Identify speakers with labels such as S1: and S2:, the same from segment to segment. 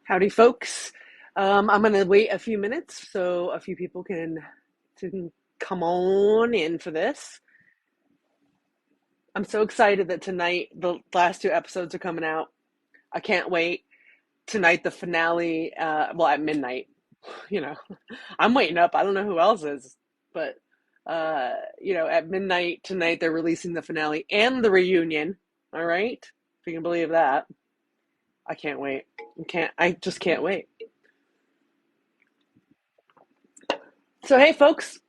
S1: Howdy, folks. I'm going to wait a few minutes so a few people can come on in for this. I'm so excited that tonight the last two episodes are coming out. I can't wait. Tonight, the finale, well, at midnight, you know, I'm waiting up. I don't know who else is, but, at midnight tonight, they're releasing the finale and the reunion. All right. If you can believe that. I can't wait. I just can't wait. So, hey, folks,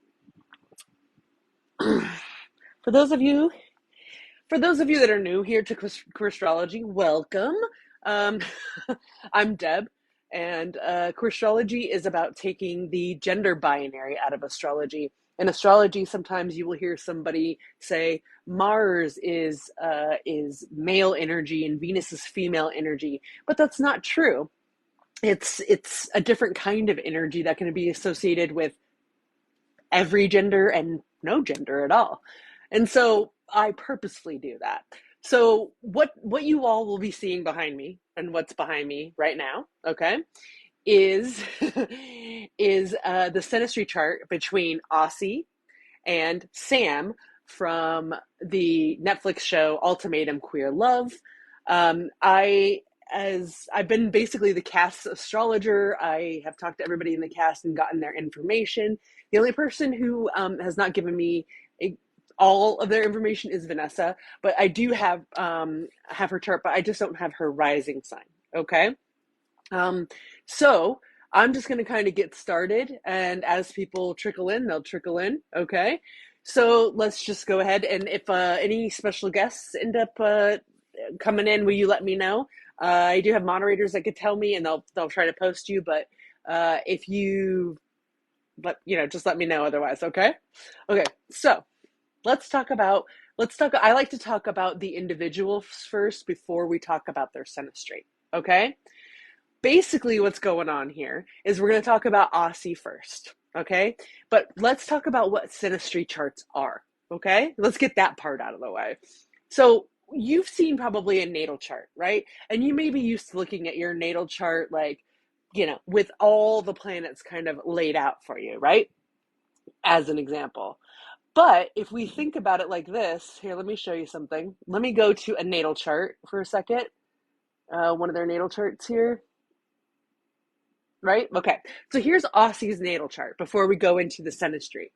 S1: for those of you For those of you that are new here to Queerstrology, welcome. Um, I'm Deb, and Queerstrology is about taking the gender binary out of astrology. In astrology, sometimes you will hear somebody say Mars is male energy and Venus is female energy, but that's not true. It's a different kind of energy that can be associated with every gender and no gender at all. And so I purposefully do that. So what you all will be seeing behind me and what's behind me right now, okay, is is the Synastry chart between Aussie and Sam from the Netflix show Ultimatum Queer Love. I as I've been basically the cast astrologer. I have talked to everybody in the cast and gotten their information. The only person who has not given me all of their information is Vanessa, but I do have her chart, but I just don't have her rising sign. Okay, um, so I'm just going to kind of get started, and as people trickle in, they'll trickle in. Okay, so let's just go ahead, and if any special guests end up coming in, will you let me know? I do have moderators that could tell me, and they'll try to post you. But if you just let me know otherwise. Okay, okay. So let's talk. I like to talk about the individuals first before we talk about their synastry. Okay. Basically, what's going on here is we're going to talk about Aussie first. Okay. But let's talk about what synastry charts are. Okay. Let's get that part out of the way. So you've seen probably a natal chart, right? And you may be used to looking at your natal chart like, with all the planets kind of laid out for you, right? As an example. But if we think about it like this, here, let me show you something. Let me go to a natal chart for a second. One of their natal charts here, right? Okay. So here's Aussie's natal chart before we go into the synastry.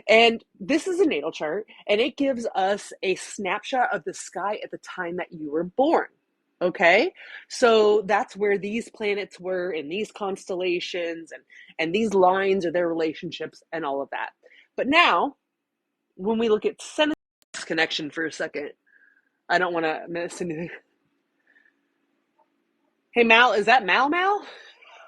S1: And this is a natal chart, and it gives us a snapshot of the sky at the time that you were born. Okay, so that's where these planets were in these constellations, and these lines are their relationships and all of that. But now, when we look at synastry connection for a second, I don't want to miss anything. Hey Mal, is that Mal?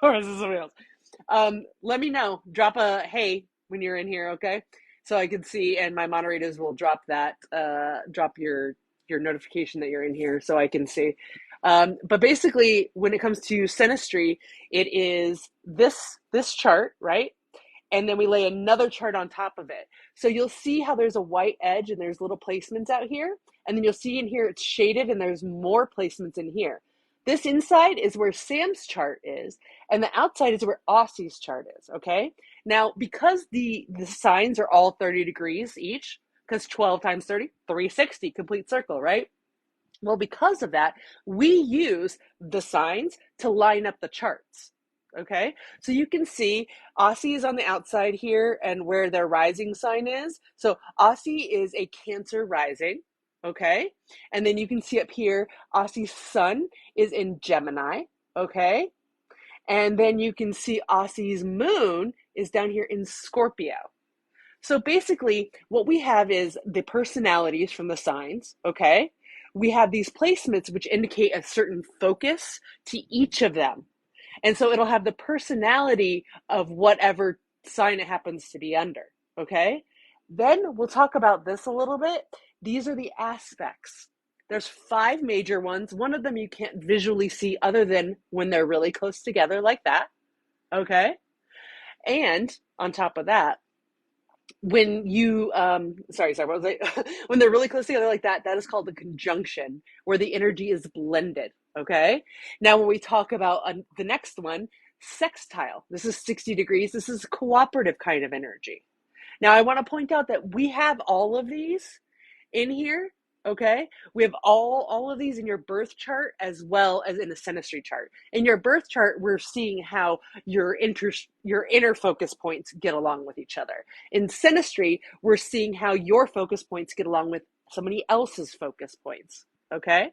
S1: Or is this somebody else? Let me know. Drop a hey when you're in here, okay? So I can see, and my moderators will drop your notification that you're in here, so I can see. But basically, when it comes to synastry, it is this chart, right? And then we lay another chart on top of it. So you'll see how there's a white edge and there's little placements out here. And then you'll see in here it's shaded and there's more placements in here. This inside is where Sam's chart is, and the outside is where Aussie's chart is, okay? Now, because the signs are all 30 degrees each, because 12 times 30, 360, complete circle, right? Well, because of that, we use the signs to line up the charts. Okay, so you can see Aussie is on the outside here and where their rising sign is. So Aussie is a Cancer rising. Okay, and then you can see up here, Aussie's sun is in Gemini. Okay, and then you can see Aussie's moon is down here in Scorpio. So basically, what we have is the personalities from the signs. Okay, we have these placements which indicate a certain focus to each of them. And so it'll have the personality of whatever sign it happens to be under, okay? Then we'll talk about this a little bit. These are the aspects. There's 5 major ones. One of them you can't visually see other than when they're really close together like that, okay? And on top of that, when you sorry, what was I when they're really close together like that, that is called the conjunction, where the energy is blended. Okay. Now when we talk about the next one, sextile, this is 60 degrees. This is cooperative kind of energy. Now I want to point out that we have all of these in here. Okay, we have all of these in your birth chart as well as in the synastry chart. In your birth chart, we're seeing how your inner focus points get along with each other. In synastry, we're seeing how your focus points get along with somebody else's focus points. Okay,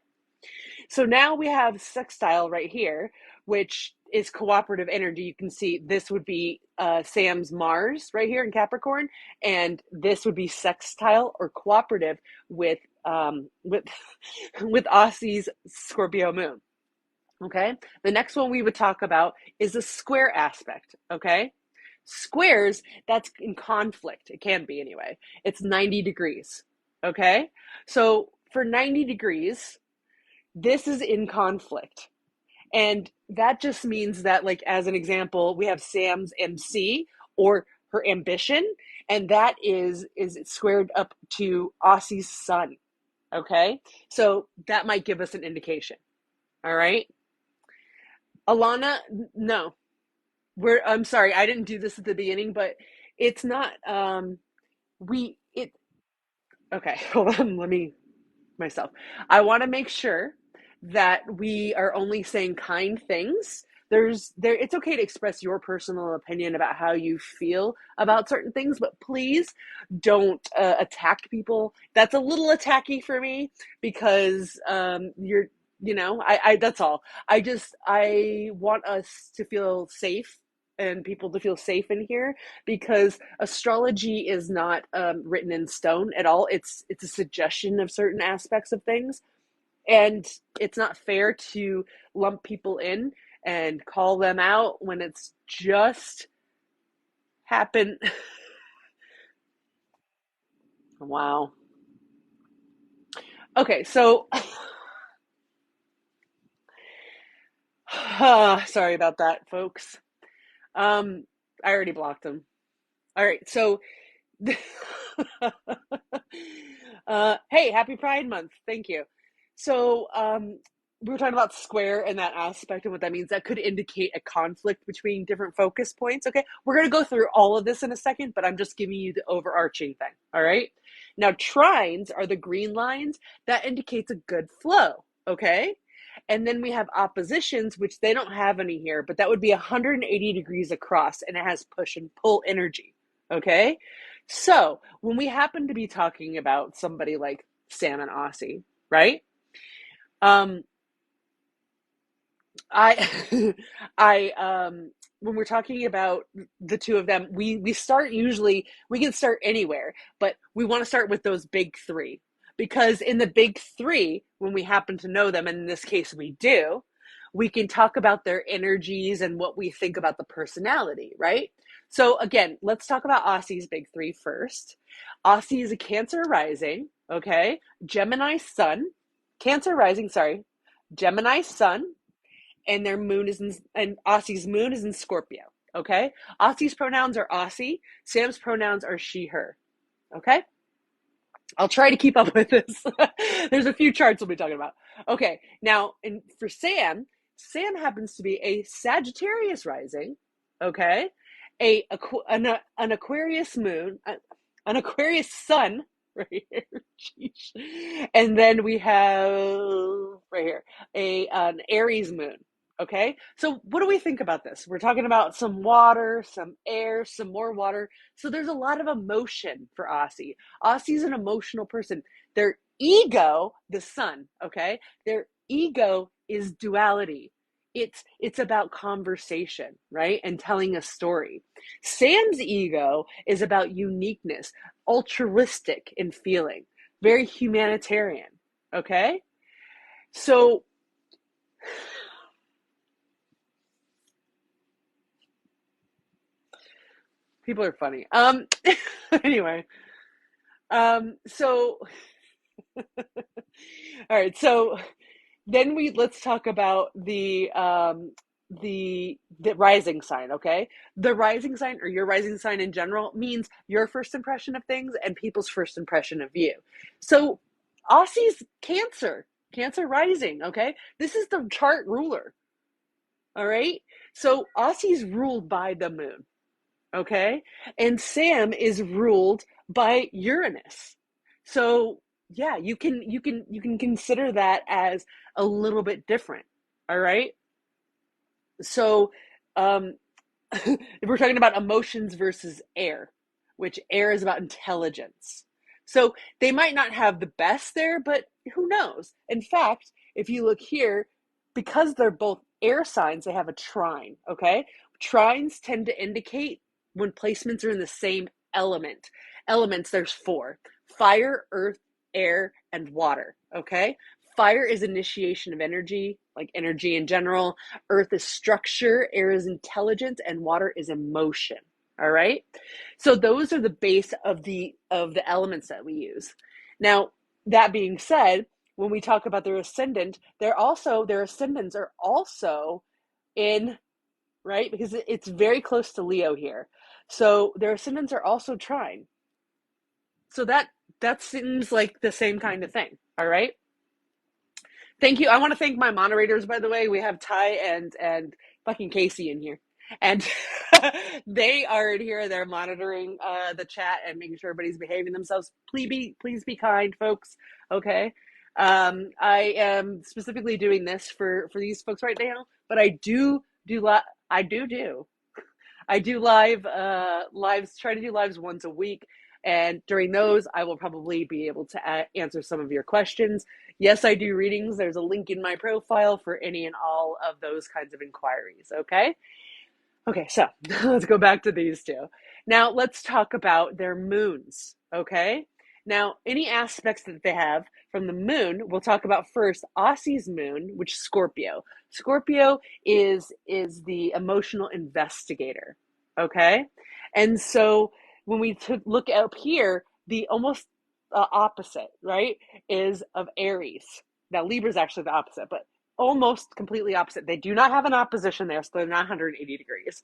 S1: so now we have sextile right here, which is cooperative energy. You can see this would be Sam's Mars right here in Capricorn, and this would be sextile or cooperative with with with Aussie's Scorpio moon. Okay, the next one we would talk about is a square aspect. Okay, squares, that's in conflict. It can be anyway. It's 90 degrees. Okay, so for 90 degrees, this is in conflict. And that just means that, like, as an example, we have Sam's MC or her ambition, and that is squared up to Aussie's sun. Okay. So that might give us an indication. All right. Alana, no. I'm sorry, I didn't do this at the beginning, but it's not we it okay, hold on, let me myself. I want to make sure that we are only saying kind things. It's okay to express your personal opinion about how you feel about certain things, but please don't attack people. That's a little attacky for me because I that's all. I want us to feel safe and people to feel safe in here because astrology is not written in stone at all. It's a suggestion of certain aspects of things, and it's not fair to lump people in and call them out when it's just happened. Wow. Okay, so sorry about that, folks. I already blocked them. All right, so hey, happy Pride Month. Thank you. So, we were talking about square and that aspect and what that means. That could indicate a conflict between different focus points. Okay, we're going to go through all of this in a second, but I'm just giving you the overarching thing. All right. Now, trines are the green lines. That indicates a good flow. Okay. And then we have oppositions, which they don't have any here, but that would be 180 degrees across and it has push and pull energy. Okay. So when we happen to be talking about somebody like Sam and Aussie, right? Um, I, when we're talking about the two of them, we start usually, we can start anywhere, but we want to start with those big three because in the big three, when we happen to know them, and in this case we do, we can talk about their energies and what we think about the personality, right? So again, let's talk about Aussie's big three first. Aussie is a Cancer rising, okay? Gemini sun, Cancer rising, sorry, Gemini sun, and their moon is in, and Aussie's moon is in Scorpio. Okay. Aussie's pronouns are Aussie. Sam's pronouns are she, her. Okay. I'll try to keep up with this. There's a few charts we'll be talking about. Okay. Now, for Sam, Sam happens to be a Sagittarius rising. Okay. An Aquarius moon, an Aquarius sun right here. Jeez. And then we have right here an Aries moon. Okay, so what do we think about this? We're talking about some water, some air, some more water. So there's a lot of emotion for Aussie. Aussie's an emotional person. Their ego, the sun, okay, their ego is duality. It's about conversation, right? And telling a story. Sam's ego is about uniqueness, altruistic in feeling, very humanitarian. Okay? So people are funny. Anyway. So all right, so then let's talk about the rising sign, okay? The rising sign, or your rising sign in general, means your first impression of things and people's first impression of you. So Aussie's Cancer, Cancer rising, okay? This is the chart ruler, all right? So Aussie's ruled by the moon, okay? And Sam is ruled by Uranus. So yeah, you can consider that as a little bit different, all right? So um if we're talking about emotions versus air, which air is about intelligence. So they might not have the best there, but who knows? In fact, if you look here, because they're both air signs, they have a trine, okay? Trines tend to indicate when placements are in the same element. Elements, there's four: fire, earth, air, and water, okay? Fire is initiation of energy, like energy in general. Earth is structure, air is intelligence, and water is emotion. All right. So those are the base of the elements that we use. Now, that being said, when we talk about their ascendant, their ascendants are also in, right, because it's very close to Leo here. So their ascendants are also trine. So that seems like the same kind of thing. All right. Thank you. I want to thank my moderators, by the way. We have Ty and fucking Casey in here, and they are in here. They're monitoring the chat and making sure everybody's behaving themselves. Please be kind, folks. Okay. I am specifically doing this for these folks right now, but I do lives, try to do lives once a week. And during those, I will probably be able to answer some of your questions. Yes, I do readings. There's a link in my profile for any and all of those kinds of inquiries. Okay. Okay. So let's go back to these two. Now let's talk about their moons. Okay. Now, any aspects that they have from the moon, we'll talk about first Aussie's moon, which is Scorpio. Scorpio is the emotional investigator. Okay. And so when we look up here, the almost opposite, right, is of Aries. Now, Libra is actually the opposite, but almost completely opposite. They do not have an opposition there, so they're not 180 degrees.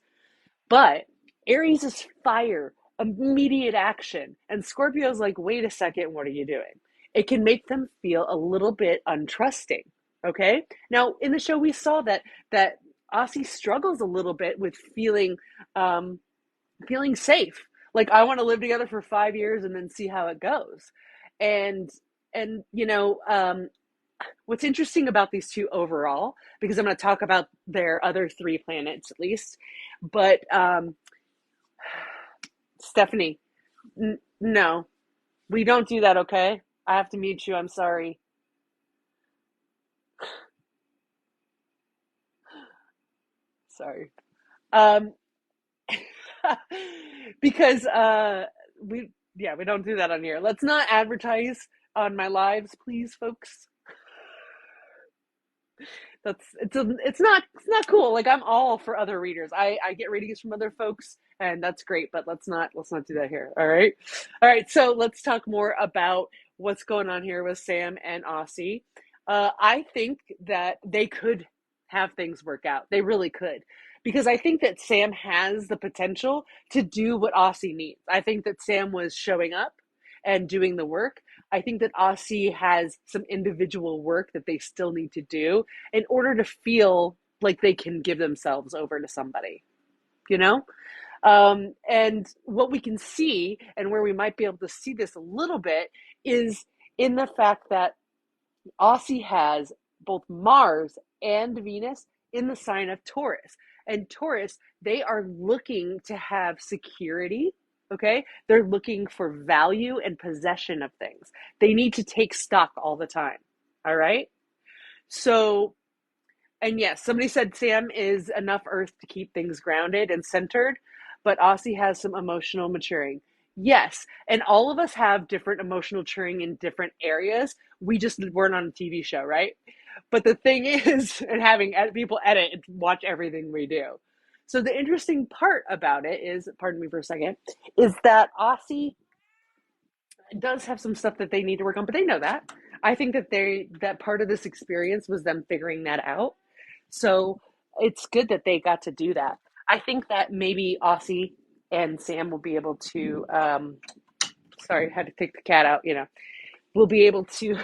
S1: But Aries is fire, immediate action. And Scorpio's like, wait a second, what are you doing? It can make them feel a little bit untrusting. Okay. Now, in the show, we saw that Aussie struggles a little bit with um, feeling safe. Like, I want to live together for 5 years and then see how it goes. And what's interesting about these two overall, because I'm going to talk about their other three planets at least, but Stephanie, no, we don't do that. Okay, I have to mute you. I'm sorry. Sorry. Um, because we don't do that on here. Let's not advertise on my lives, please, folks. It's not cool. Like, I'm all for other readers. I get readings from other folks, and that's great, but let's not do that here. All right, so let's talk more about what's going on here with Sam and Aussie. I think that they could have things work out. They really could, because I think that Sam has the potential to do what Aussie needs. I think that Sam was showing up and doing the work. I think that Aussie has some individual work that they still need to do in order to feel like they can give themselves over to somebody, you know? And what we can see, and where we might be able to see this a little bit, is in the fact that Aussie has both Mars and Venus in the sign of Taurus. And Taurus, they are looking to have security. Okay. They're looking for value and possession of things. They need to take stock all the time. All right. So, and yes, somebody said Sam is enough earth to keep things grounded and centered, but Aussie has some emotional maturing. Yes, and all of us have different emotional maturing in different areas. We just weren't on a TV show, right? But the thing is, and having people edit and watch everything we do. So the interesting part about it is, pardon me for a second, is that Aussie does have some stuff that they need to work on, but they know that. I think that part of this experience was them figuring that out. So it's good that they got to do that. I think that maybe Aussie and Sam will be able to, sorry, I had to take the cat out, will be able to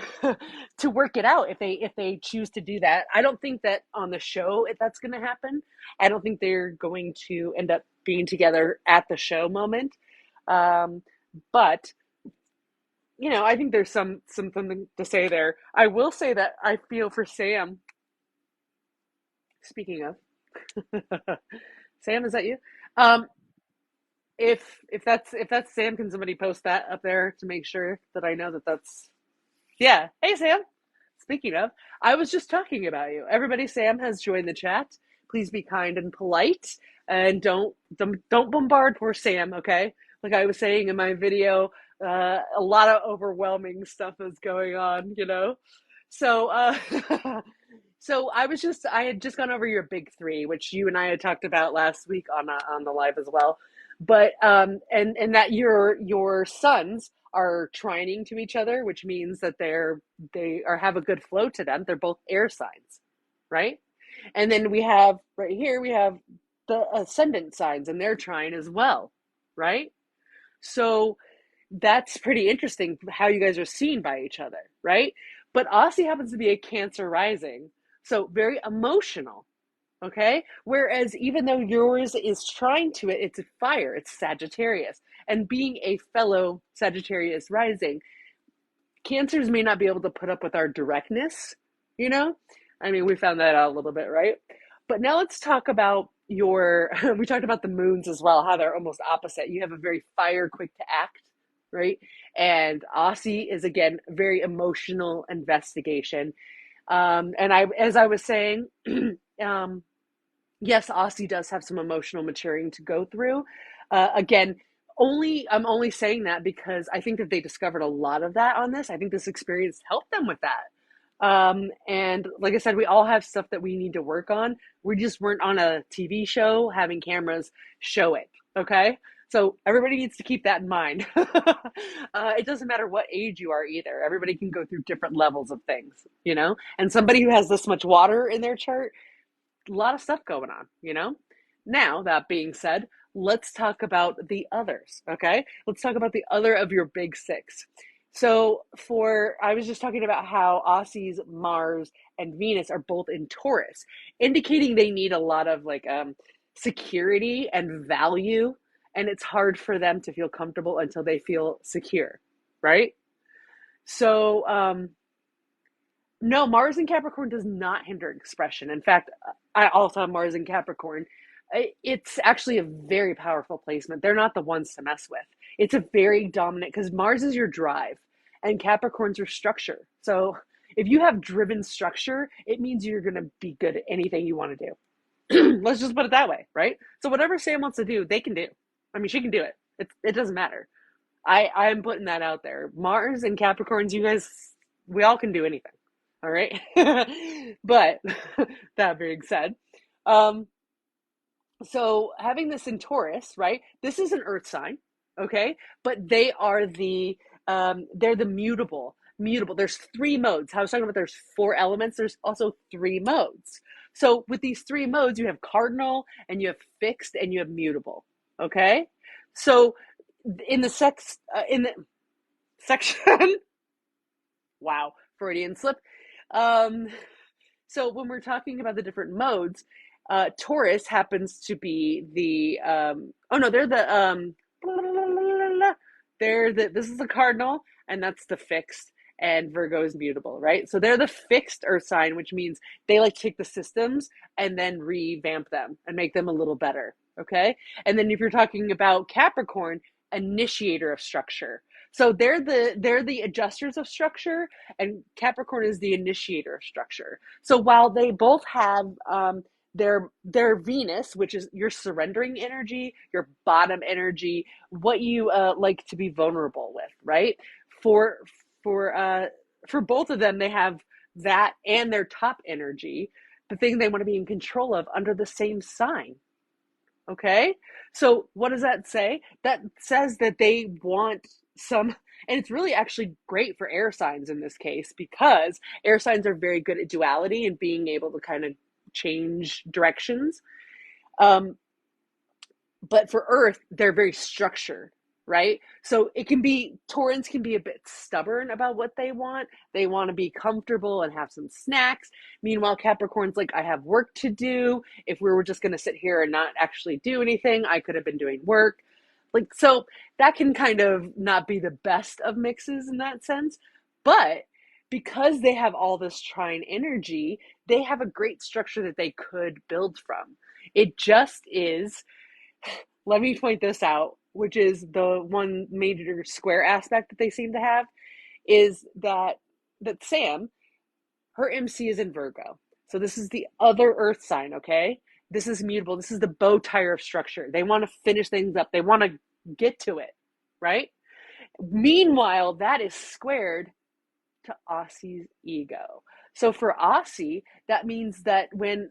S1: to work it out if they choose to do that. I don't think that on the show that's going to happen. I don't think they're going to end up being together at the show moment. Um, but I think there's something to say there. I will say that I feel for Sam. Speaking of, Sam, is that you? Um, if that's Sam, can somebody post that up there to make sure that I know that that's yeah. Hey Sam. Speaking of, I was just talking about you. Everybody, Sam has joined the chat. Please be kind and polite, and don't bombard poor Sam. Okay, like I was saying in my video, a lot of overwhelming stuff is going on. So, so I had just gone over your big three, which you and I had talked about last week on the live as well. But and that your sons are trining to each other, which means that they have a good flow to them. They're both air signs, right? And then we have right here we have the ascendant signs, and they're trine as well, right? So that's pretty interesting how you guys are seen by each other, right? But Aussie happens to be a Cancer rising, so very emotional, okay? Whereas even though yours is trying to it's a fire, it's Sagittarius. And being a fellow Sagittarius rising, Cancers may not be able to put up with our directness, you know? I mean, we found that out a little bit, right? But now let's talk about we talked about the moons as well, how they're almost opposite. You have a very fire, quick to act, right? And Aussie is, again, very emotional investigation. As I was saying, yes, Aussie does have some emotional maturing to go through. Again, I'm only saying that because I think that they discovered a lot of that on this. I think this experience helped them with that. And like I said, we all have stuff that we need to work on. We just weren't on a TV show having cameras show it. Okay. So everybody needs to keep that in mind. It doesn't matter what age you are either. Everybody can go through different levels of things. And somebody who has this much water in their chart, a lot of stuff going on. Now, that being said, let's talk about the others, okay? Let's talk about the other of your big six. So I was just talking about how Aussie's Mars and Venus are both in Taurus, indicating they need a lot of security and value, and it's hard for them to feel comfortable until they feel secure, right? So, no, Mars in Capricorn does not hinder expression. In fact, I also have Mars in Capricorn. It's actually a very powerful placement. They're not the ones to mess with. It's a very dominant, because Mars is your drive and Capricorn's your structure. So if you have driven structure, it means you're going to be good at anything you want to do. Let's just put it that way, right? So whatever Sam wants to do, they can do. I mean, she can do it. It doesn't matter. I'm putting that out there. Mars and Capricorns, you guys, we all can do anything. All right. But that being said, um, so having this in Taurus, right? This is an earth sign, okay? But they're the mutable. Mutable. There's three modes. I was talking about there's four elements. There's also three modes. So with these three modes, you have cardinal and you have fixed and you have mutable. Okay? So in the section, wow, Freudian slip. So when we're talking about the different modes, Taurus happens to be this is the cardinal, and that's the fixed, and Virgo is mutable, right? So they're the fixed earth sign, which means they like to take the systems and then revamp them and make them a little better, okay? And then if you're talking about Capricorn, initiator of structure. So they're the adjusters of structure, and Capricorn is the initiator of structure. So while they both have their Venus, which is your surrendering energy, your bottom energy, what you like to be vulnerable with, right? For for both of them, they have that and their top energy, the thing they want to be in control of, under the same sign. Okay, so what does that say? That says that they want some, and it's really actually great for air signs in this case, because air signs are very good at duality and being able to kind of change directions. Um, but for Earth, they're very structured, right? So it can be, Taurans can be a bit stubborn about what they want. They want to be comfortable and have some snacks. Meanwhile, Capricorn's like, I have work to do. If we were just going to sit here and not actually do anything, I could have been doing work. Like, so that can kind of not be the best of mixes in that sense. But because they have all this trine energy, they have a great structure that they could build from. It just is, let me point this out, which is the one major square aspect that they seem to have, is that Sam, her MC is in Virgo. So this is the other earth sign, okay? This is mutable. This is the bow tie of structure. They want to finish things up. They want to get to it, right? Meanwhile, that is squared to Aussie's ego. So for Aussie, that means that when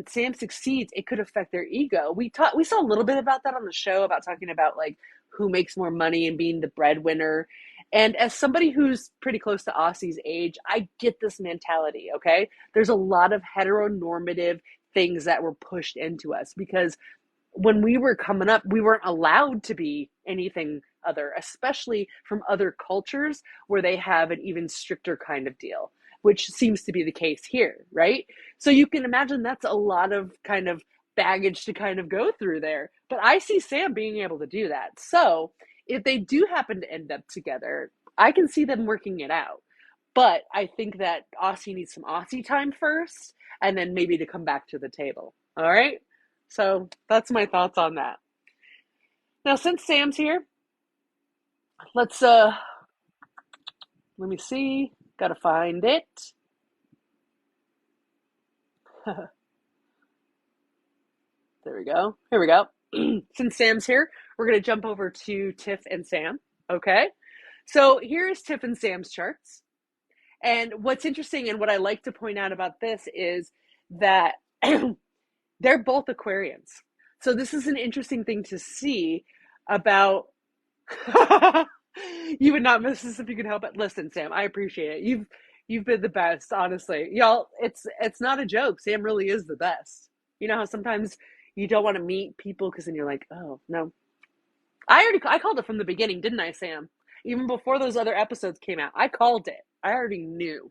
S1: Sam succeeds, it could affect their ego. We saw a little bit about that on the show, about talking about like who makes more money and being the breadwinner. And as somebody who's pretty close to Aussie's age, I get this mentality, okay? There's a lot of heteronormative things that were pushed into us because when we were coming up, we weren't allowed to be anything other, especially from other cultures where they have an even stricter kind of deal, which seems to be the case here, right? So you can imagine that's a lot of kind of baggage to kind of go through there. But I see Sam being able to do that. So if they do happen to end up together, I can see them working it out. But I think that Aussie needs some Aussie time first, and then maybe to come back to the table. All right? So that's my thoughts on that. Now, since Sam's here, let's let me see. Gotta find it. There we go. Here we go. Since Sam's here, we're gonna jump over to Tiff and Sam. Okay. So here's Tiff and Sam's charts. And what's interesting and what I like to point out about this is that they're both Aquarians. So this is an interesting thing to see about. You would not miss this if you could help it. Listen, Sam, I appreciate it. You've been the best, honestly. Y'all, it's not a joke. Sam really is the best. You know how sometimes you don't want to meet people because then you're like, oh no. I called it from the beginning, didn't I, Sam? Even before those other episodes came out. I called it. I already knew.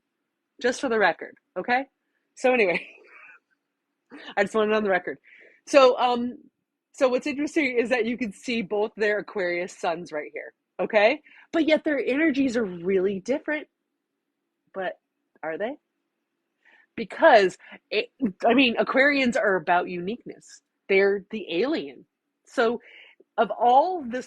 S1: Just for the record, okay? So anyway, I just wanted it on the record. So what's interesting is that you can see both their Aquarius suns right here, okay? But yet their energies are really different. But are they? Because Aquarians are about uniqueness. They're the alien. So of all the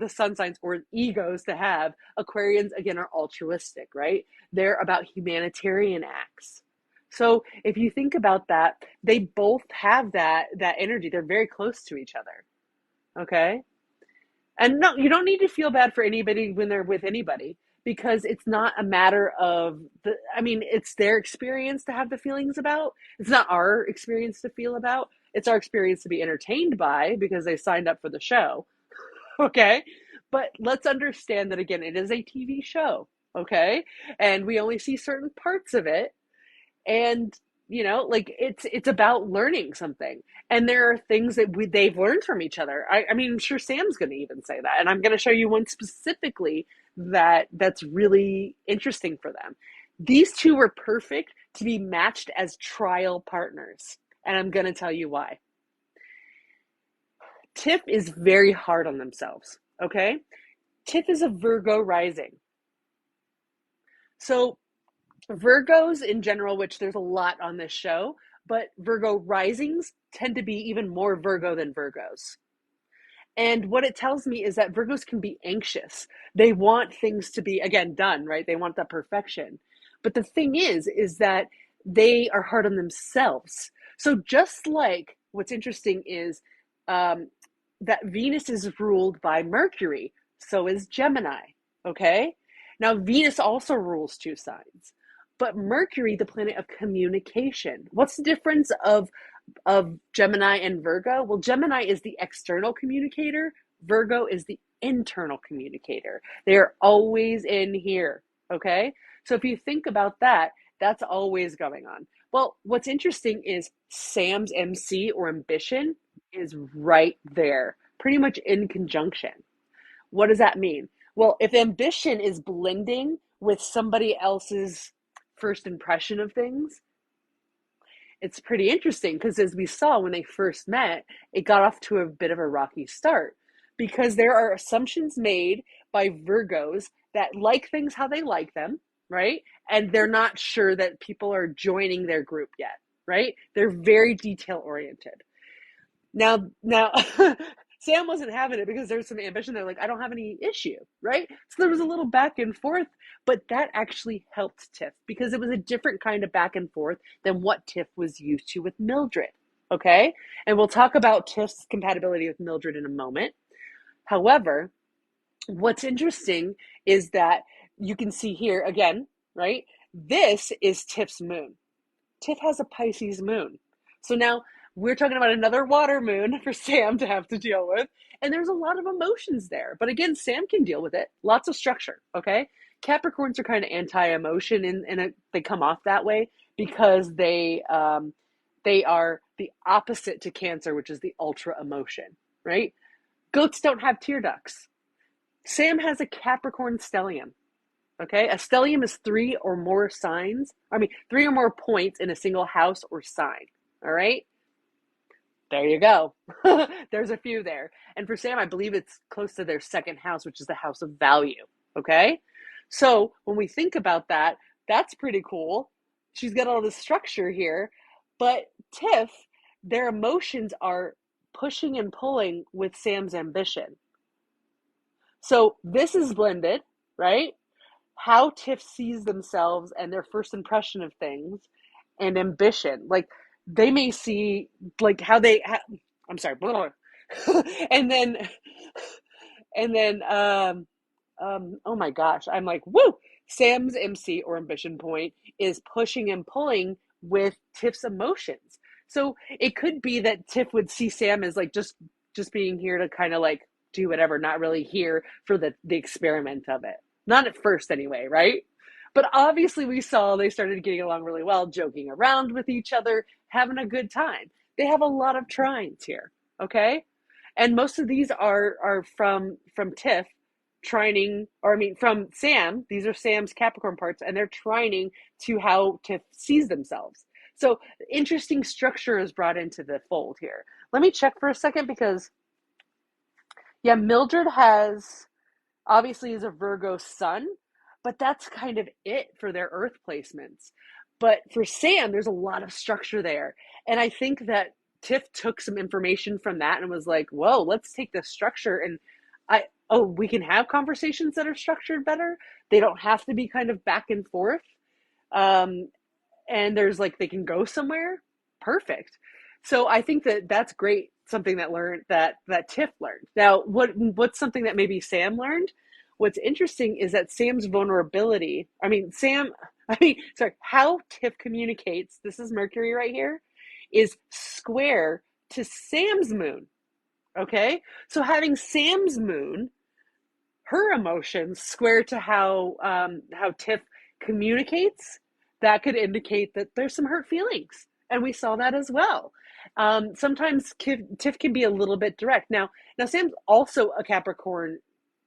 S1: sun signs or egos to have, Aquarians again are altruistic, right? They're about humanitarian acts. So if you think about that, they both have that energy. They're very close to each other. Okay? And no, you don't need to feel bad for anybody when they're with anybody because it's not a matter of it's their experience to have the feelings about. It's not our experience to feel about. It's our experience to be entertained by because they signed up for the show. Okay? But let's understand that again, it is a TV show. Okay? And we only see certain parts of it. And like it's about learning something, and there are things that they've learned from each other. I mean, I'm sure Sam's going to even say that, and I'm going to show you one specifically that's really interesting for them. These two were perfect to be matched as trial partners, and I'm going to tell you why. Tiff is very hard on themselves. Okay, Tiff is a Virgo rising, so Virgos in general, which there's a lot on this show, but Virgo risings tend to be even more Virgo than Virgos. And what it tells me is that Virgos can be anxious. They want things to be, again, done, right? They want that perfection. But the thing is that they are hard on themselves. So just like what's interesting is that Venus is ruled by Mercury. So is Gemini, okay? Now, Venus also rules two signs. But Mercury, the planet of communication. What's the difference of Gemini and Virgo? Well, Gemini is the external communicator. Virgo is the internal communicator. They're always in here, okay? So if you think about that, that's always going on. Well, what's interesting is Sam's MC or ambition is right there, pretty much in conjunction. What does that mean? Well, if ambition is blending with somebody else's first impression of things, it's pretty interesting because as we saw when they first met, it got off to a bit of a rocky start because there are assumptions made by Virgos that like things how they like them, right? And they're not sure that people are joining their group yet, right? They're very detail oriented. Now, Sam wasn't having it because there's some ambition. They're like, I don't have any issue, right? So there was a little back and forth, but that actually helped Tiff because it was a different kind of back and forth than what Tiff was used to with Mildred. Okay, and we'll talk about Tiff's compatibility with Mildred in a moment. However, what's interesting is that you can see here again, right? This is Tiff's moon. Tiff has a Pisces moon. So now we're talking about another water moon for Sam to have to deal with. And there's a lot of emotions there. But again, Sam can deal with it. Lots of structure, okay? Capricorns are kind of anti-emotion and they come off that way because they are the opposite to Cancer, which is the ultra emotion, right? Goats don't have tear ducts. Sam has a Capricorn stellium. Okay, a stellium is three or more signs. Three or more points in a single house or sign. All right, there you go. There's a few there. And for Sam, I believe it's close to their second house, which is the house of value. Okay, so when we think about that, that's pretty cool. She's got all this structure here, but Tiff, their emotions are pushing and pulling with Sam's ambition. So this is blended, right? How Tiff sees themselves and their first impression of things and ambition. Like they may see like how they I'm sorry. and then and then oh my gosh, I'm like, woo! Sam's MC or ambition point is pushing and pulling with Tiff's emotions. So it could be that Tiff would see Sam as like just being here to kind of like do whatever, not really here for the experiment of it. Not at first anyway, right? But obviously we saw they started getting along really well, joking around with each other, having a good time. They have a lot of trines here, okay? And most of these are from Tiff trining, from Sam. These are Sam's Capricorn parts, and they're trining to how Tiff sees themselves. So interesting structure is brought into the fold here. Let me check for a second because, yeah, Mildred obviously is a Virgo sun, but that's kind of it for their earth placements. But for Sam, there's a lot of structure there. And I think that Tiff took some information from that and was like, whoa, let's take this structure and we can have conversations that are structured better. They don't have to be kind of back and forth. And there's like, they can go somewhere. Perfect. So I think that that's great. Something that Tiff learned. Now, what's something that maybe Sam learned? What's interesting is that Sam's vulnerability. How Tiff communicates. This is Mercury right here, is square to Sam's moon. Okay, so having Sam's moon, her emotions square to how Tiff communicates, that could indicate that there's some hurt feelings, and we saw that as well. Sometimes Tiff can be a little bit direct. Now Sam's also a Capricorn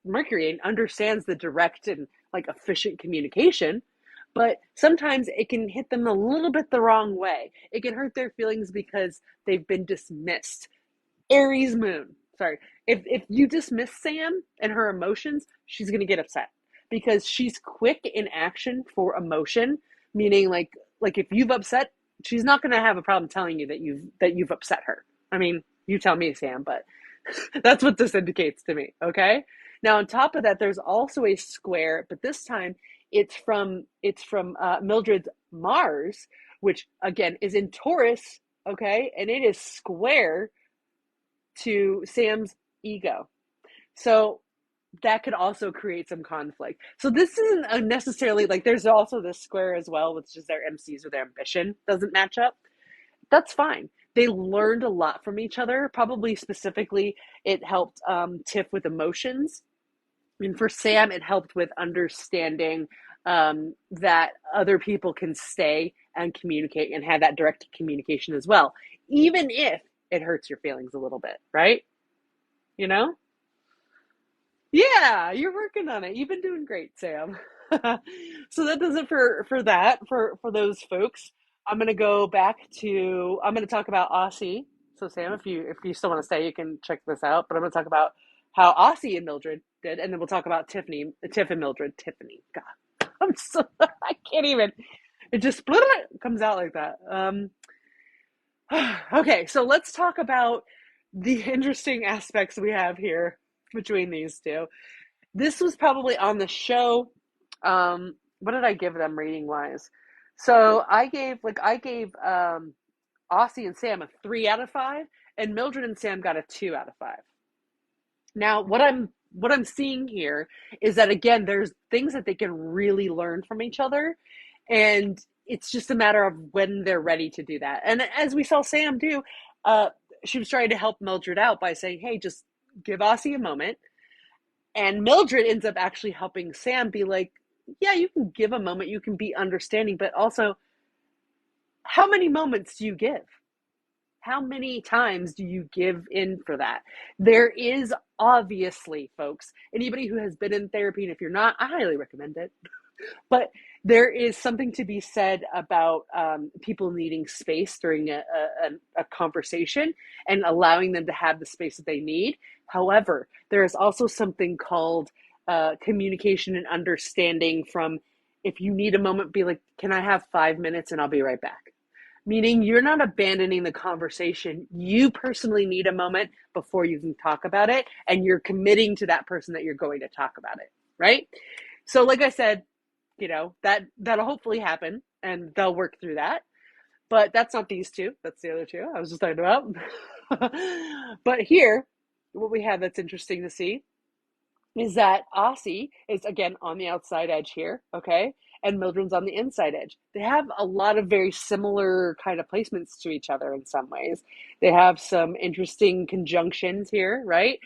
S1: Mercury and understands the direct and like efficient communication, but sometimes it can hit them a little bit the wrong way. It can hurt their feelings because they've been dismissed. Aries moon. Sorry. If you dismiss Sam and her emotions, she's going to get upset because she's quick in action for emotion, meaning like if you've upset, she's not going to have a problem telling you that you've upset her. I mean, you tell me, Sam, but that's what this indicates to me, okay? Now, on top of that, there's also a square, but this time it's from Mildred's Mars, which again is in Taurus, okay? And it is square to Sam's ego. So that could also create some conflict. So this isn't necessarily like, there's also this square as well, which is their MCs or their ambition doesn't match up. That's fine. They learned a lot from each other. Probably specifically, it helped Tiff with emotions. And for Sam, it helped with understanding that other people can stay and communicate and have that direct communication as well, even if it hurts your feelings a little bit, right? You know? Yeah, you're working on it. You've been doing great, Sam. So that does it for that for those folks. I'm gonna talk about Aussie. So Sam, if you still want to stay, you can check this out. But I'm gonna talk about how Aussie and Mildred did, and then we'll talk about Tiff and Mildred. Tiffany. God, I'm so I can't even. It just comes out like that. Okay, so let's talk about the interesting aspects we have here between these two. This was probably on the show. What did I give them rating wise? So I gave Aussie and Sam a 3 out of 5, and Mildred and Sam got a 2 out of 5. Now, what I'm seeing here is that again, there's things that they can really learn from each other, and it's just a matter of when they're ready to do that. And as we saw Sam do, she was trying to help Mildred out by saying, "Hey, just give Aussie a moment." And Mildred ends up actually helping Sam be like, yeah, you can give a moment, you can be understanding, but also, how many moments do you give? How many times do you give in for that? There is obviously, folks, anybody who has been in therapy, and if you're not, I highly recommend it. But there is something to be said about people needing space during a conversation and allowing them to have the space that they need. However, there is also something called communication and understanding from, if you need a moment, be like, can I have 5 minutes and I'll be right back? Meaning you're not abandoning the conversation. You personally need a moment before you can talk about it, and you're committing to that person that you're going to talk about it, right? So like I said, that'll hopefully happen and they'll work through that. But that's not these two. That's the other two I was just talking about. But here, what we have that's interesting to see is that Aussie is again on the outside edge here, okay? And Mildred's on the inside edge. They have a lot of very similar kind of placements to each other in some ways. They have some interesting conjunctions here, right?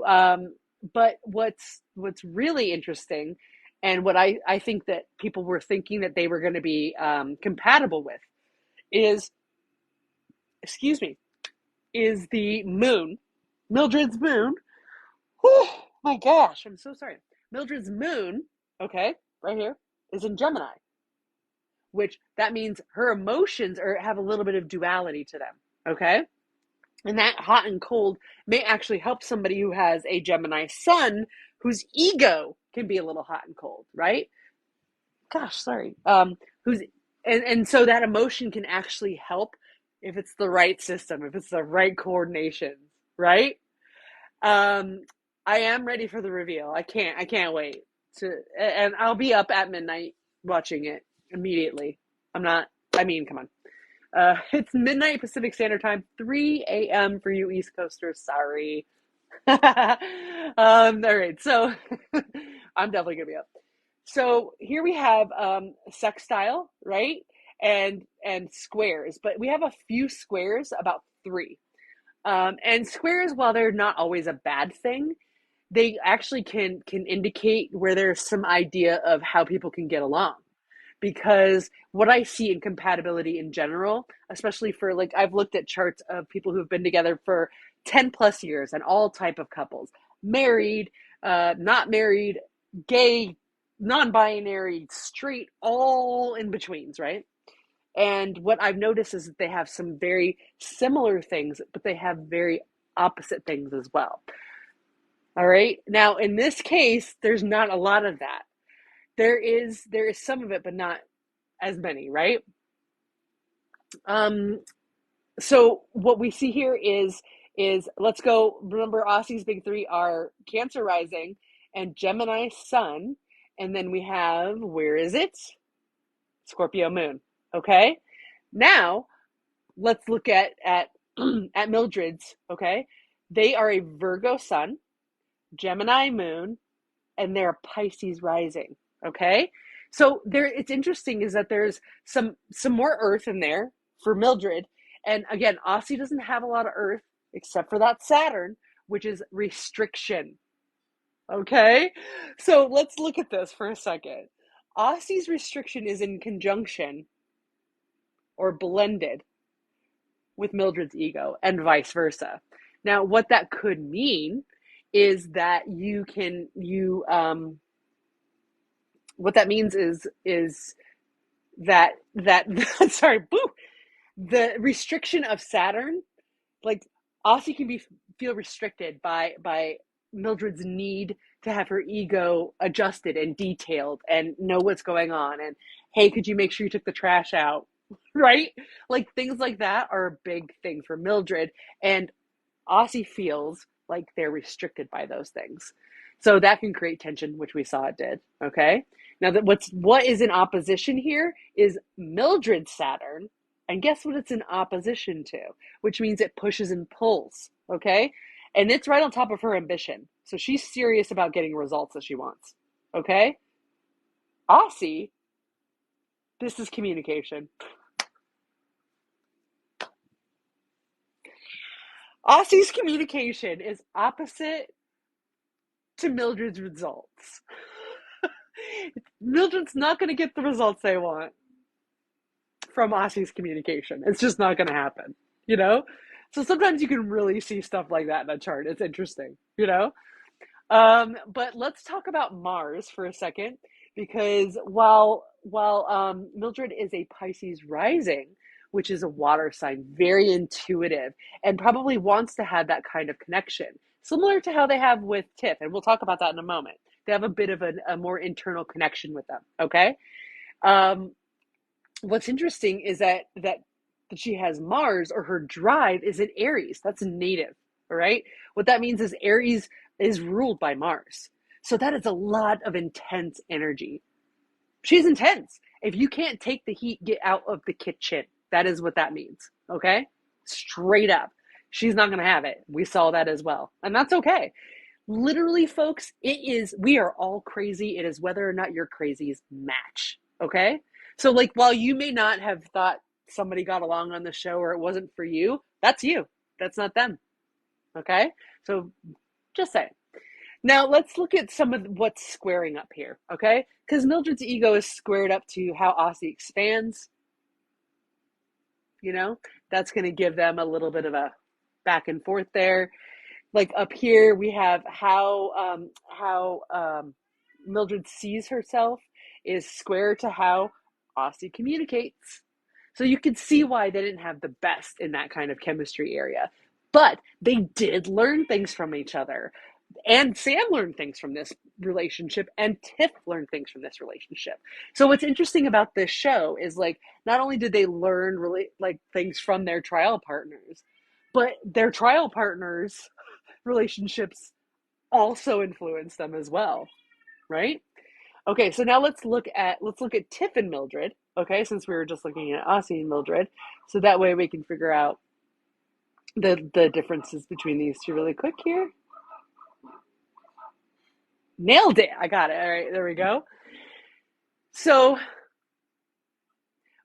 S1: Um, but what's really interesting, and what I think that people were thinking that they were going to be compatible with, is, excuse me, is the moon, Mildred's moon. Oh my gosh, I'm so sorry. Mildred's moon, okay, right here, is in Gemini, which that means her emotions have a little bit of duality to them, okay? And that hot and cold may actually help somebody who has a Gemini sun whose ego can be a little hot and cold, right? Gosh, sorry. Who's and so that emotion can actually help if it's the right system, if it's the right coordination, right? Um, I am ready for the reveal. I can't wait and I'll be up at midnight watching it immediately. I'm not, I mean, come on. It's midnight Pacific Standard Time, 3 a.m. for you East Coasters. Sorry. All right, so I'm definitely gonna be up. So here we have sextile, right? And squares, but we have a few squares, about 3. And squares, while they're not always a bad thing, they actually can indicate where there's some idea of how people can get along. Because what I see in compatibility in general, especially for, like, I've looked at charts of people who've been together for 10 plus years and all type of couples, married, not married, gay, non-binary, straight, all in betweens, right? And what I've noticed is that they have some very similar things, but they have very opposite things as well. All right. Now, in this case, there's not a lot of that. There is some of it, but not as many, right? Um, so what we see here is let's go. Remember, Aussie's big 3 are Cancer rising and Gemini sun, and then we have, where is it? Scorpio moon. Okay. Now let's look at at Mildred's. Okay, they are a Virgo sun, Gemini moon, and they're a Pisces rising. Okay, so there, it's interesting is that there's some more Earth in there for Mildred, and again, Aussie doesn't have a lot of Earth except for that Saturn, which is restriction. Okay, so let's look at this for a second. Aussie's restriction is in conjunction or blended with Mildred's ego and vice versa. Now, what that could mean is that what that means is that sorry, boo, the restriction of Saturn, like Aussie can feel restricted by Mildred's need to have her ego adjusted and detailed and know what's going on, and hey, could you make sure you took the trash out? Right? Like things like that are a big thing for Mildred, and Aussie feels like they're restricted by those things. So that can create tension, which we saw it did. Okay. Now that what is in opposition here is Mildred's Saturn. And guess what it's in opposition to? Which means it pushes and pulls. Okay. And it's right on top of her ambition. So she's serious about getting results that she wants. Okay. Aussie, this is communication. Aussie's communication is opposite to Mildred's results. Mildred's not going to get the results they want from Aussie's communication. It's just not going to happen, you know? So sometimes you can really see stuff like that in a chart. It's interesting, you know? But let's talk about Mars for a second, because while Mildred is a Pisces rising, which is a water sign, very intuitive, and probably wants to have that kind of connection, similar to how they have with Tiff, and we'll talk about that in a moment. They have a bit of a more internal connection with them, okay? What's interesting is that she has Mars, or her drive is in Aries. That's native, all right? What that means is Aries is ruled by Mars. So that is a lot of intense energy. She's intense. If you can't take the heat, get out of the kitchen. That is what that means, okay? Straight up. She's not going to have it. We saw that as well. And that's okay. Literally, folks, we are all crazy. It is whether or not your crazies match, okay? So, like, while you may not have thought somebody got along on the show or it wasn't for you, that's you. That's not them, okay? So, just saying. Now, let's look at some of what's squaring up here, okay? Because Mildred's ego is squared up to how Aussie expands. You know, that's going to give them a little bit of a back and forth there. Like up here, we have how Mildred sees herself is square to how Aussie communicates. So you can see why they didn't have the best in that kind of chemistry area. But they did learn things from each other. And Sam learned things from this relationship, and Tiff learned things from this relationship. So what's interesting about this show is, like, not only did they learn really like things from their trial partners, but their trial partners' relationships also influence them as well, right? Okay, so now let's look at Tiff and Mildred. Okay, since we were just looking at Aussie and Mildred, so that way we can figure out the differences between these two really quick here. Nailed it. I got it. All right, there we go. So,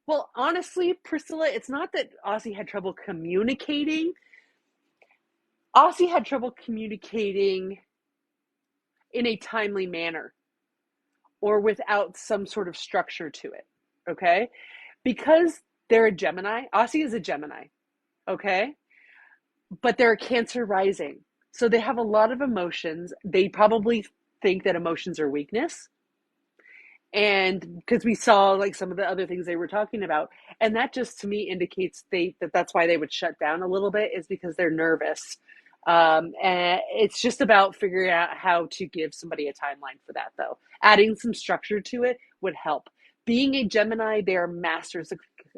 S1: well, honestly, Priscilla, it's not that Aussie had trouble communicating. Aussie had trouble communicating in a timely manner or without some sort of structure to it, okay? Because they're a Gemini. Aussie is a Gemini, okay? But they're a Cancer rising. So they have a lot of emotions. They probably think that emotions are weakness. And because we saw like some of the other things they were talking about, and that just to me indicates that's why they would shut down a little bit, is because they're nervous. And it's just about figuring out how to give somebody a timeline for that, though. Adding some structure to it would help. Being a Gemini, they are masters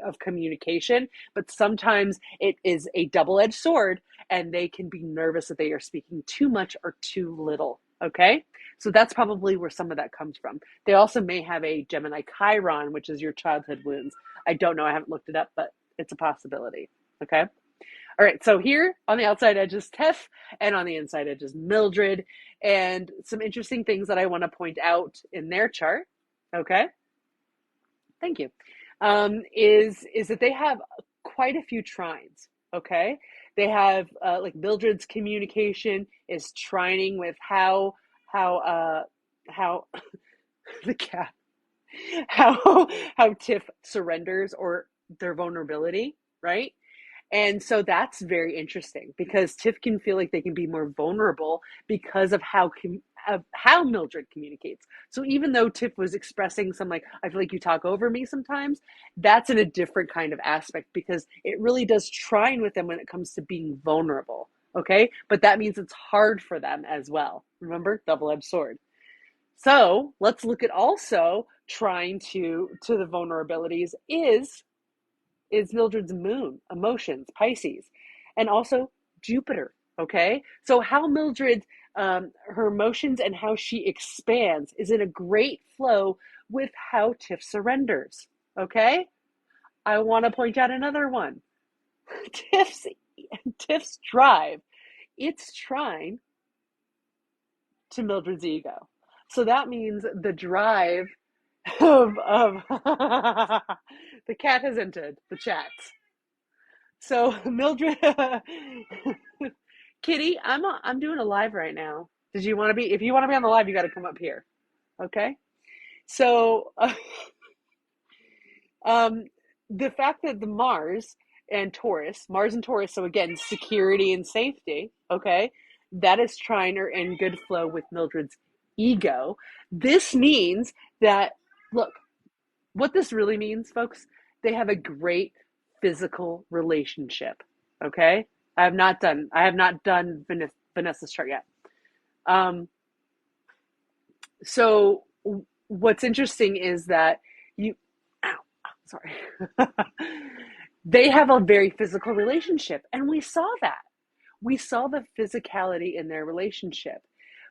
S1: of communication, but sometimes it is a double-edged sword, and they can be nervous that they are speaking too much or too little. Okay? So that's probably where some of that comes from. They also may have a Gemini Chiron, which is your childhood wounds. I don't know. I haven't looked it up, but it's a possibility. Okay? All right, so here on the outside edge is Tiff, and on the inside edge is Mildred. And some interesting things that I want to point out in their chart, okay? Thank you. Is that they have quite a few trines, okay? They have, like Mildred's communication is trining with how the cat, how Tiff surrenders or their vulnerability, right? And so that's very interesting because Tiff can feel like they can be more vulnerable because of how Mildred communicates. So even though Tiff was expressing some like, I feel like you talk over me sometimes, that's in a different kind of aspect because it really does trine with them when it comes to being vulnerable. Okay. But that means it's hard for them as well. Remember, double-edged sword. So let's look at also trying to the vulnerabilities is Mildred's moon, emotions, Pisces, and also Jupiter. Okay, so how Mildred, her emotions and how she expands is in a great flow with how Tiff surrenders. Okay, I want to point out another one. Tiff's Tiff's drive. It's trine to Mildred's ego. So that means the drive of the cat has entered the chat. So Mildred, Kitty, I'm doing a live right now. Did you want to be? If you want to be on the live, you got to come up here. Okay. So um, the fact that the Mars and Taurus. So again, security and safety. Okay, that is trying or in good flow with Mildred's ego. This means that look, what this really means, folks, they have a great physical relationship. Okay, I have not done Vanessa's chart yet. Um, so what's interesting is that you, ow, sorry, they have a very physical relationship, and we saw that. We saw the physicality in their relationship.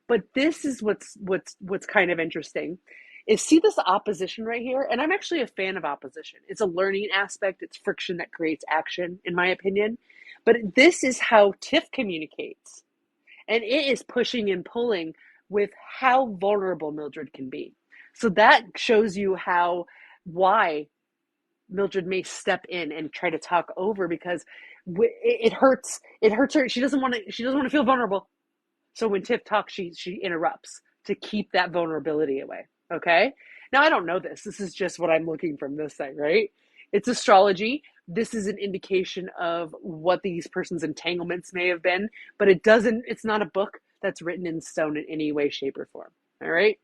S1: But this is what's kind of interesting is see this opposition right here, and I'm actually a fan of opposition. It's a learning aspect, it's friction that creates action, in my opinion. But this is how Tiff communicates, and it is pushing and pulling with how vulnerable Mildred can be. So that shows you how why Mildred may step in and try to talk over because it hurts. It hurts her. She doesn't want to. She doesn't want to feel vulnerable. So when Tiff talks, she interrupts to keep that vulnerability away. Okay. Now I don't know this. This is just what I'm looking from this side, right? It's astrology. This is an indication of what these person's entanglements may have been, but it doesn't. It's not a book that's written in stone in any way, shape, or form. All right.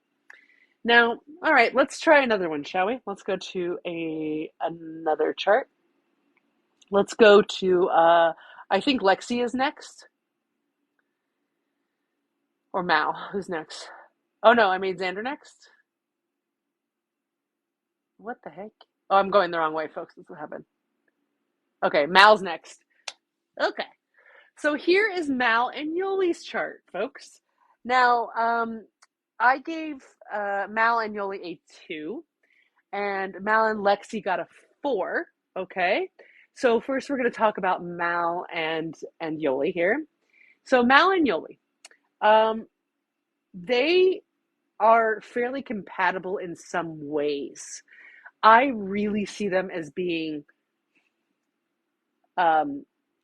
S1: Now, all right, let's try another one, shall we? Let's go to another chart. Let's go to I think Lexi is next. Or Mal. Who's next? Oh no, I made Xander next. What the heck? Oh, I'm going the wrong way, folks. That's what happened. Okay, Mal's next. Okay. So here is Mal and Yoli's chart, folks. Now, I gave Mal and Yoli a 2, and Mal and Lexi got a 4. Okay. So first we're going to talk about Mal and Yoli here. So Mal and Yoli, they are fairly compatible in some ways. I really see them as being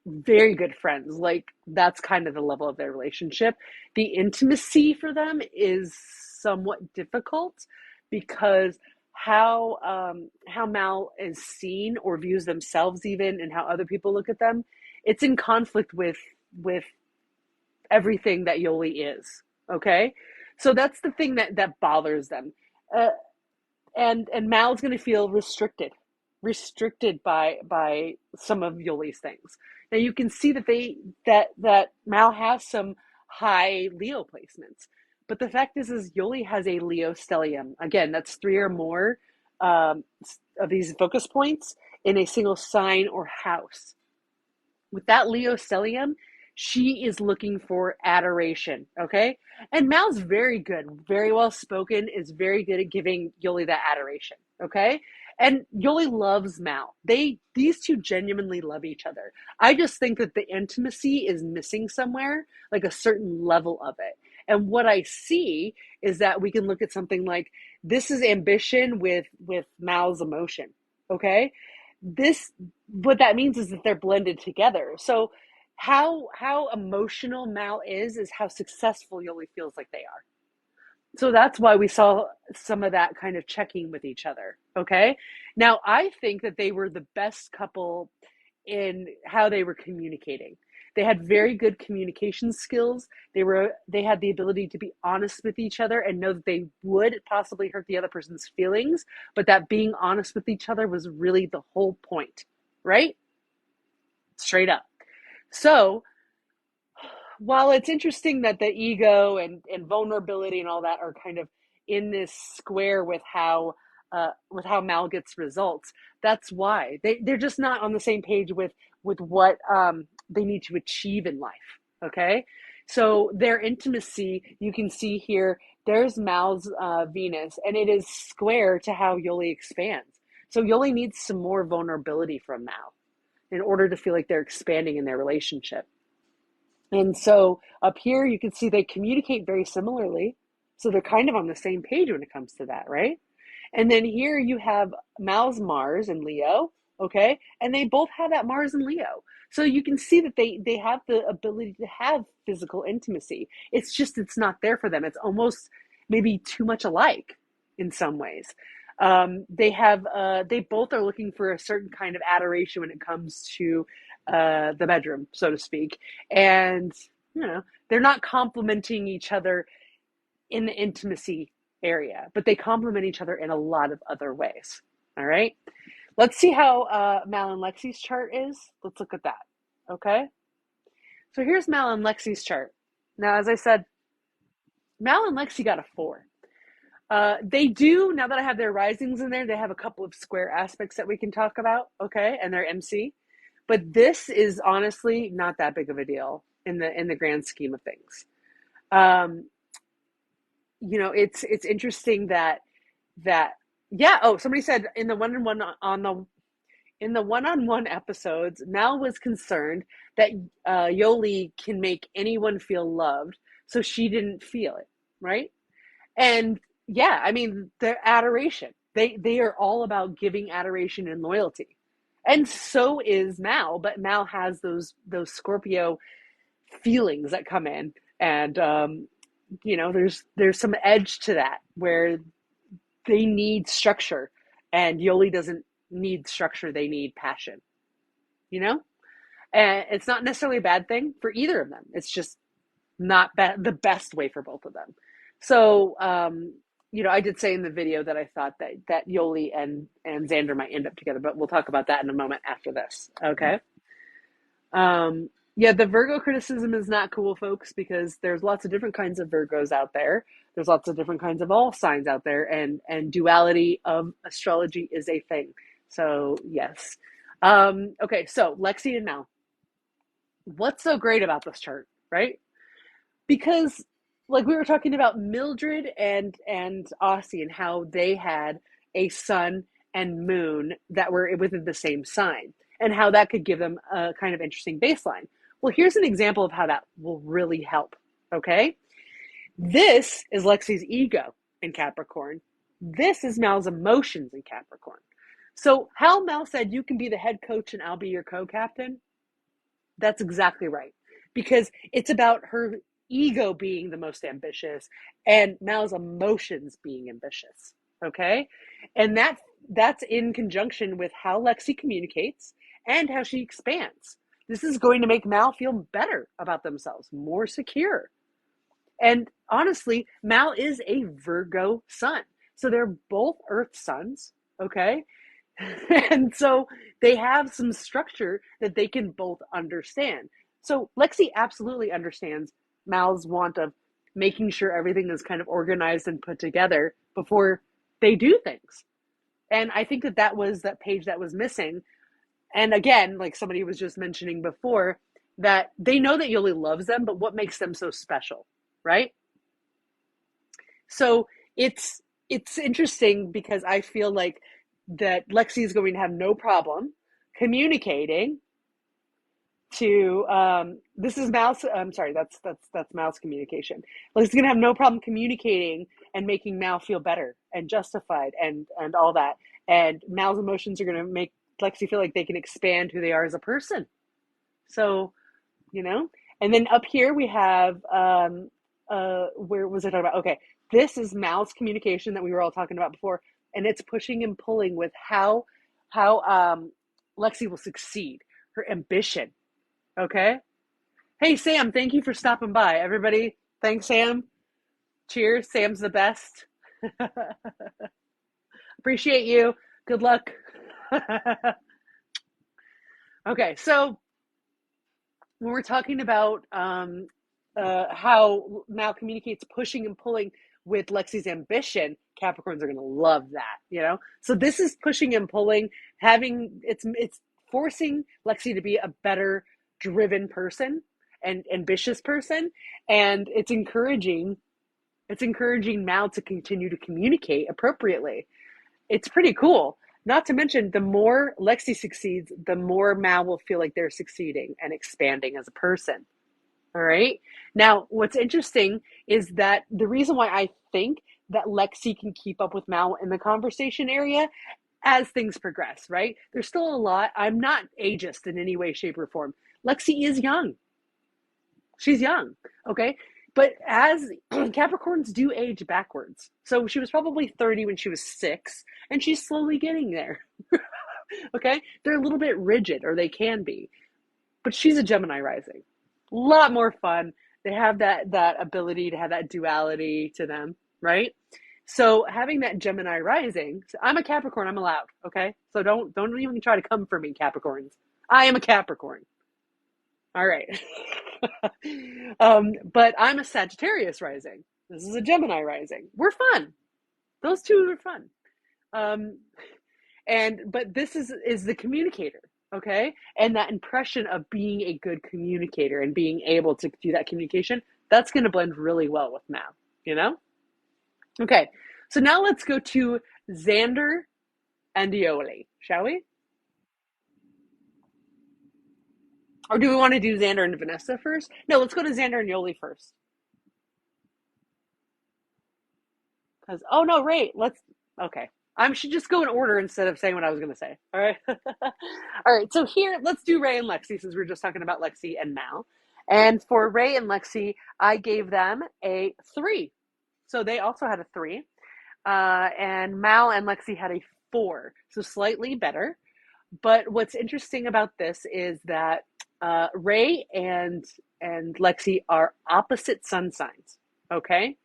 S1: very good friends. Like that's kind of the level of their relationship. The intimacy for them is somewhat difficult because how Mal is seen or views themselves even and how other people look at them, it's in conflict with everything that Yoli is. Okay, so that's the thing that bothers them. Uh, and Mal's going to feel restricted by some of Yoli's things. Now you can see that Mal has some high Leo placements, but the fact is Yoli has a Leo stellium. Again, that's 3 or more um, of these focus points in a single sign or house. With that Leo stellium, she is looking for adoration, okay? And Mal's very good, very well spoken, is very good at giving Yoli that adoration, okay? And Yoli loves Mal. These two genuinely love each other. I just think that the intimacy is missing somewhere, like a certain level of it. And what I see is that we can look at something like this is ambition with Mal's emotion, okay? This what that means is that they're blended together. So how emotional Mal is how successful Yoli feels like they are. So that's why we saw some of that kind of checking with each other. Okay. Now, I think that they were the best couple in how they were communicating. They had very good communication skills. They had the ability to be honest with each other and know that they would possibly hurt the other person's feelings, but that being honest with each other was really the whole point, right? Straight up. So, while it's interesting that the ego and vulnerability and all that are kind of in this square with how Mal gets results, that's why they're just not on the same page with what they need to achieve in life. Okay, so their intimacy, you can see here. There's Mal's Venus, and it is square to how Yoli expands. So Yoli needs some more vulnerability from Mal in order to feel like they're expanding in their relationship. And so up here, you can see they communicate very similarly. So they're kind of on the same page when it comes to that, right? And then here you have Mal's Mars and Leo, okay? And they both have that Mars and Leo. So you can see that they have the ability to have physical intimacy. It's just, it's not there for them. It's almost maybe too much alike in some ways. They both are looking for a certain kind of adoration when it comes to the bedroom, so to speak. And, they're not complimenting each other in the intimacy area, but they complement each other in a lot of other ways. All right. Let's see how Mal and Lexi's chart is. Let's look at that. Okay. So here's Mal and Lexi's chart. Now, as I said, Mal and Lexi got a 4. They do, now that I have their risings in there, they have a couple of square aspects that we can talk about, okay, and their MC. But this is honestly not that big of a deal in the grand scheme of things. It's interesting that yeah. Oh, somebody said in the one-on-one episodes, Mal was concerned that Yoli can make anyone feel loved, so she didn't feel it, right? And yeah, I mean, the adoration. They are all about giving adoration and loyalty. And so is Mal, but Mal has those Scorpio feelings that come in, and there's some edge to that where they need structure, and Yoli doesn't need structure, they need passion. And it's not necessarily a bad thing for either of them. It's just not the best way for both of them. So I did say in the video that I thought that Yoli and Xander might end up together, but we'll talk about that in a moment after this. Okay. Yeah, the Virgo criticism is not cool, folks, because there's lots of different kinds of Virgos out there. There's lots of different kinds of all signs out there, and duality of astrology is a thing. So yes. Okay, so Lexi and Mal. What's so great about this chart, right? Because like we were talking about Mildred and Aussie and how they had a sun and moon that were within the same sign, and how that could give them a kind of interesting baseline. Well, here's an example of how that will really help, okay? This is Lexi's ego in Capricorn. This is Mal's emotions in Capricorn. So how Mal said, you can be the head coach and I'll be your co-captain, that's exactly right. Because it's about her ego being the most ambitious and Mal's emotions being ambitious, okay? And that's in conjunction with how Lexi communicates and how she expands. This is going to make Mal feel better about themselves, more secure. And honestly, Mal is a Virgo sun. So they're both Earth suns, okay? And so they have some structure that they can both understand. So Lexi absolutely understands Mal's want of making sure everything is kind of organized and put together before they do things. And I think that was that page that was missing. And again, like somebody was just mentioning before, that they know that Yoli loves them, but what makes them so special, right? So it's interesting because I feel like that Lexi is going to have no problem communicating to this is Mal's. I'm sorry, that's Mal's communication. Lexi's going to have no problem communicating and making Mal feel better and justified and all that. And Mal's emotions are going to make Lexi feel like they can expand who they are as a person. So, and then up here we have where was I talking about? Okay, this is Mal's communication that we were all talking about before, and it's pushing and pulling with how Lexi will succeed, her ambition. Okay. Hey, Sam, thank you for stopping by. Everybody, thanks, Sam. Cheers. Sam's the best. Appreciate you. Good luck. Okay, so when we're talking about how Mal communicates pushing and pulling with Lexi's ambition, Capricorns are going to love that, you know? So this is pushing and pulling, it's forcing Lexi to be a better driven person and ambitious person, and it's encouraging Mal to continue to communicate appropriately. It's pretty cool. Not to mention, the more Lexi succeeds, the more Mal will feel like they're succeeding and expanding as a person. All right. Now, what's interesting is that the reason why I think that Lexi can keep up with Mal in the conversation area as things progress, right? There's still a lot. I'm not ageist in any way, shape, or form. Lexi is young. She's young. Okay. But as Capricorns do age backwards. So she was probably 30 when she was 6, and she's slowly getting there. Okay? They're a little bit rigid, or they can be. But she's a Gemini rising. A lot more fun. They have that ability to have that duality to them, right? So having that Gemini rising, so I'm a Capricorn, I'm allowed, okay? So don't even try to come for me, Capricorns. I am a Capricorn. All right. But I'm a Sagittarius rising. This is a Gemini rising. We're fun. Those two are fun. But this is the communicator, okay? And that impression of being a good communicator and being able to do that communication, that's going to blend really well with Mal, you know? Okay, so now let's go to Xander and Yoli, shall we? Or do we want to do Xander and Vanessa first? No, let's go to Xander and Yoli first. Because, oh no, Ray, okay. I should just go in order instead of saying what I was going to say. All right. All right. So here, let's do Ray and Lexi since we are just talking about Lexi and Mal. And for Ray and Lexi, I gave them a 3. So they also had a 3. And Mal and Lexi had a 4. So slightly better. But what's interesting about this is that Ray and Lexi are opposite sun signs. Okay.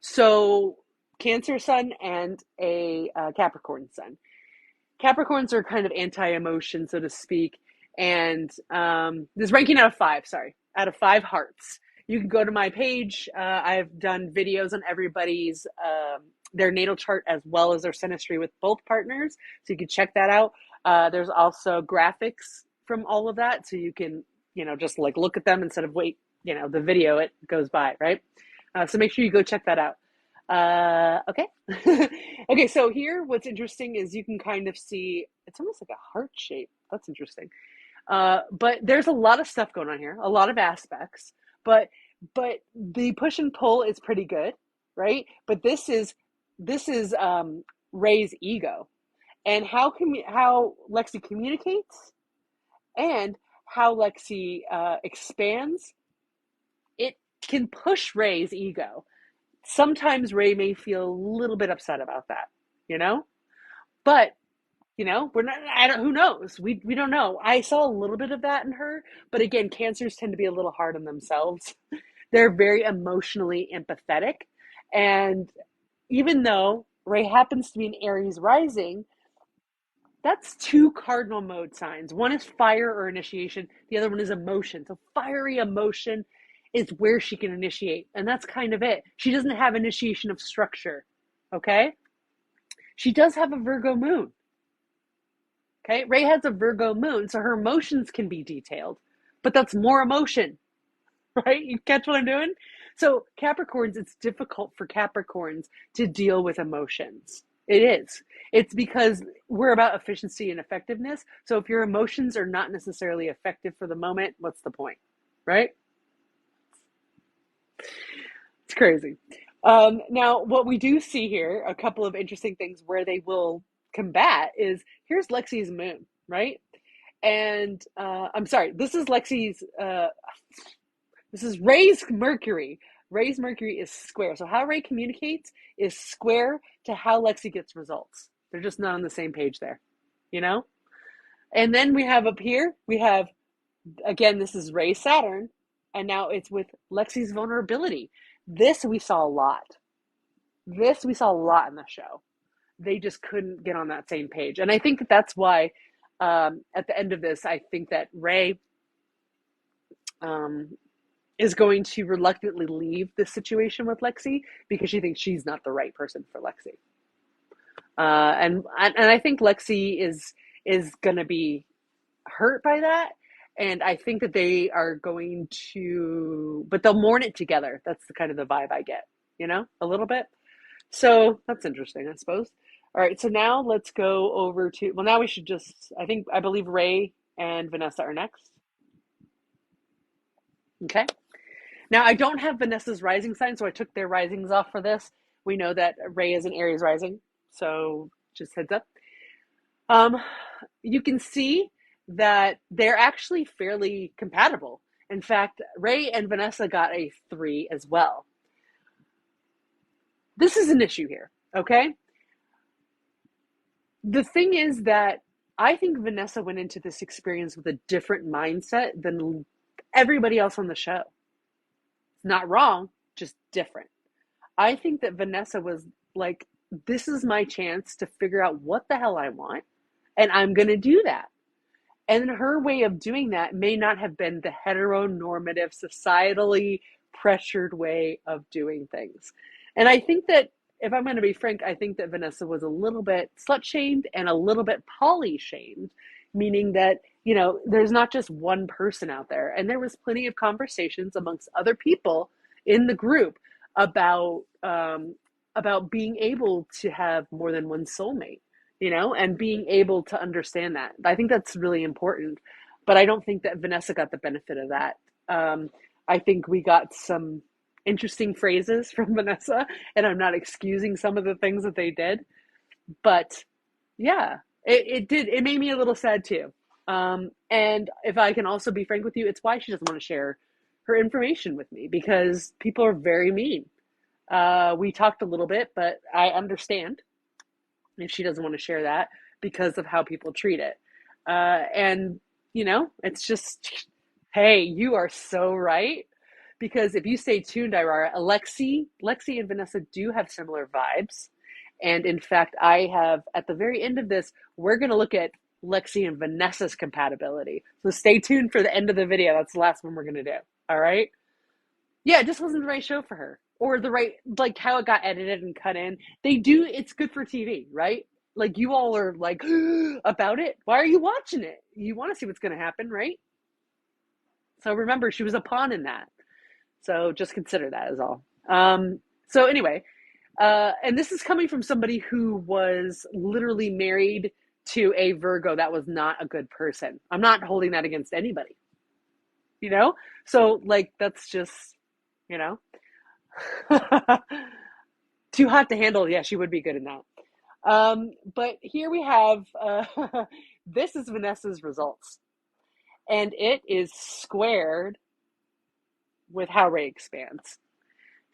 S1: So Cancer sun and a Capricorn sun. Capricorns are kind of anti-emotion, so to speak. And this ranking out of 5, sorry, out of 5 hearts. You can go to my page. I've done videos on everybody's their natal chart as well as their synastry with both partners, so you can check that out. There's also graphics from all of that, so you can just like look at them instead of wait the video it goes by, right? So make sure you go check that out. Okay. Okay, so here what's interesting is you can kind of see it's almost like a heart shape. That's interesting. But there's a lot of stuff going on here, a lot of aspects, but the push and pull is pretty good, right? But this is Ray's ego and how Lexi communicates and how Lexi expands. It can push Ray's ego. Sometimes Ray may feel a little bit upset about that, but we're not, who knows? We don't know. I saw a little bit of that in her, but again, Cancers tend to be a little hard on themselves. They're very emotionally empathetic. And even though Ray happens to be an Aries rising, that's 2 cardinal mode signs. One is fire or initiation. The other one is emotion. So fiery emotion is where she can initiate. And that's kind of it. She doesn't have initiation of structure. Okay? She does have a Virgo moon. Okay? Ray has a Virgo moon, so her emotions can be detailed. But that's more emotion. Right? You catch what I'm doing? So Capricorns, it's difficult for Capricorns to deal with emotions. It is. It's because we're about efficiency and effectiveness. So if your emotions are not necessarily effective for the moment, what's the point? Right? It's crazy. Now, what we do see here, a couple of interesting things where they will combat is, here's Lexi's moon, right? And I'm sorry, this is Ray's Mercury. Ray's Mercury is square. So how Ray communicates is square to how Lexi gets results. They're just not on the same page there, you know? And then we have up here, we have, again, this is Ray Saturn, and now it's with Lexi's vulnerability. This we saw a lot. This we saw a lot in the show. They just couldn't get on that same page. And I think that that's why at the end of this, I think that Ray is going to reluctantly leave this situation with Lexi because she thinks she's not the right person for Lexi. And I think Lexi is going to be hurt by that. And I think that they are going to, but they'll mourn it together. That's the kind of the vibe I get, you know, a little bit. So that's interesting, I suppose. All right, so now let's go over to, well, now we should just, I believe Ray and Vanessa are next. Okay. Now, I don't have Vanessa's rising sign, so I took their risings off for this. We know that Ray is an Aries rising, so just heads up. You can see that they're actually fairly compatible. In fact, Ray and Vanessa got a 3 as well. This is an issue here, okay? The thing is that I think Vanessa went into this experience with a different mindset than everybody else on the show. Not wrong, just different. I think that Vanessa was like, this is my chance to figure out what the hell I want, and I'm going to do that. And her way of doing that may not have been the heteronormative, societally pressured way of doing things. And I think that, if I'm going to be frank, I think that Vanessa was a little bit slut-shamed and a little bit poly-shamed, meaning that, you know, there's not just one person out there. And there was plenty of conversations amongst other people in the group about being able to have more than one soulmate, you know, and being able to understand that. I think that's really important. But I don't think that Vanessa got the benefit of that. I think we got some interesting phrases from Vanessa, and I'm not excusing some of the things that they did. But yeah, it made me a little sad too. And if I can also be frank with you, it's why she doesn't want to share her information with me, because people are very mean. We talked a little bit, but I understand if she doesn't want to share that because of how people treat it. And, you know, it's just, hey, you are so right. Because if you stay tuned, Irara, Lexi and Vanessa do have similar vibes. And in fact, I have, at the very end of this, we're going to look at Lexi and Vanessa's compatibility. So stay tuned for the end of the video. That's the last one we're going to do. All right? Yeah, it just wasn't the right show for her. Or the right, like how it got edited and cut in. It's good for TV, right? Like you all are like, about it. Why are you watching it? You want to see what's going to happen, right? So remember, she was a pawn in that. So just consider that as all. So anyway, and this is coming from somebody who was literally married to a Virgo that was not a good person. I'm not holding that against anybody, you know? So like, that's just, you know, too hot to handle. Yeah, she would be good in that. But here we have, this is Vanessa's results, and it is squared with how Ray expands.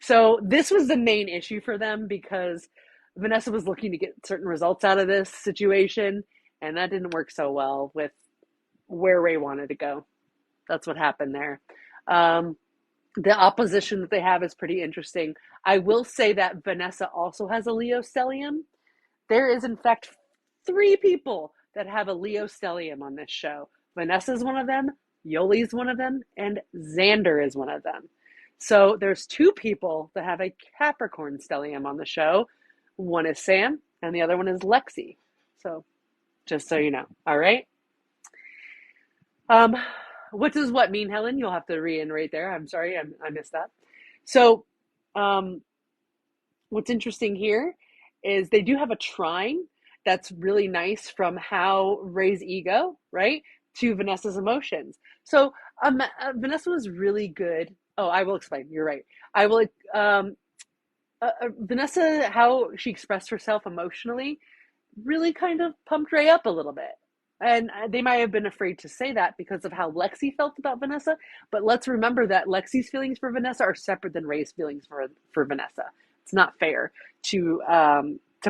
S1: So this was the main issue for them because Vanessa was looking to get certain results out of this situation, and that didn't work so well with where Ray wanted to go. That's what happened there. The opposition that they have is pretty interesting. I will say that Vanessa also has a Leo stellium. There is, in fact, 3 people that have a Leo stellium on this show. Vanessa is one of them, Yoli is one of them, and Xander is one of them. So there's 2 people that have a Capricorn stellium on the show. One is Sam, and the other one is Lexi. So just so you know, all right? What does what mean, Helen? You'll have to reiterate there. I'm sorry, I missed that. So what's interesting here is they do have a trine that's really nice from how Ray's ego, right, to Vanessa's emotions. So Vanessa was really good. Oh, I will explain. You're right. I will. Vanessa, how she expressed herself emotionally, really kind of pumped Ray up a little bit. And they might have been afraid to say that because of how Lexi felt about Vanessa. But let's remember that Lexi's feelings for Vanessa are separate than Ray's feelings for Vanessa. It's not fair to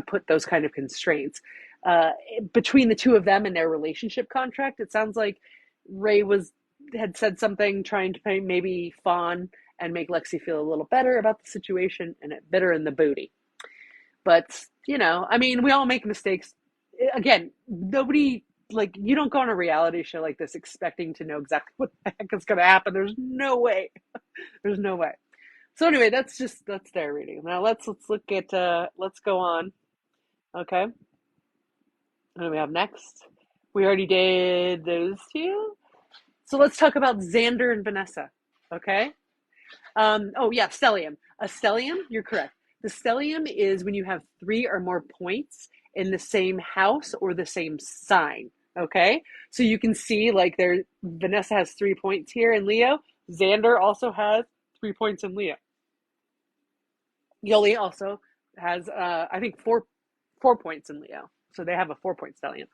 S1: put those kind of constraints uh, between the two of them and their relationship contract. It sounds like Ray had said something trying to maybe fawn and make Lexi feel a little better about the situation, and it bit her in the booty. But, I mean, we all make mistakes. Again, nobody, like, you don't go on a reality show like this expecting to know exactly what the heck is going to happen. There's no way. There's no way. So anyway, that's their reading. Now let's look at let's go on. Okay. What do we have next? We already did those two. So let's talk about Xander and Vanessa. Okay. Oh yeah, stellium. A stellium, you're correct. The stellium is when you have three or more points in the same house or the same sign. Okay, so you can see like Vanessa has 3 points here in Leo. Xander also has 3 points in Leo. Yoli also has I think four points in Leo. So they have a 4 point stellium.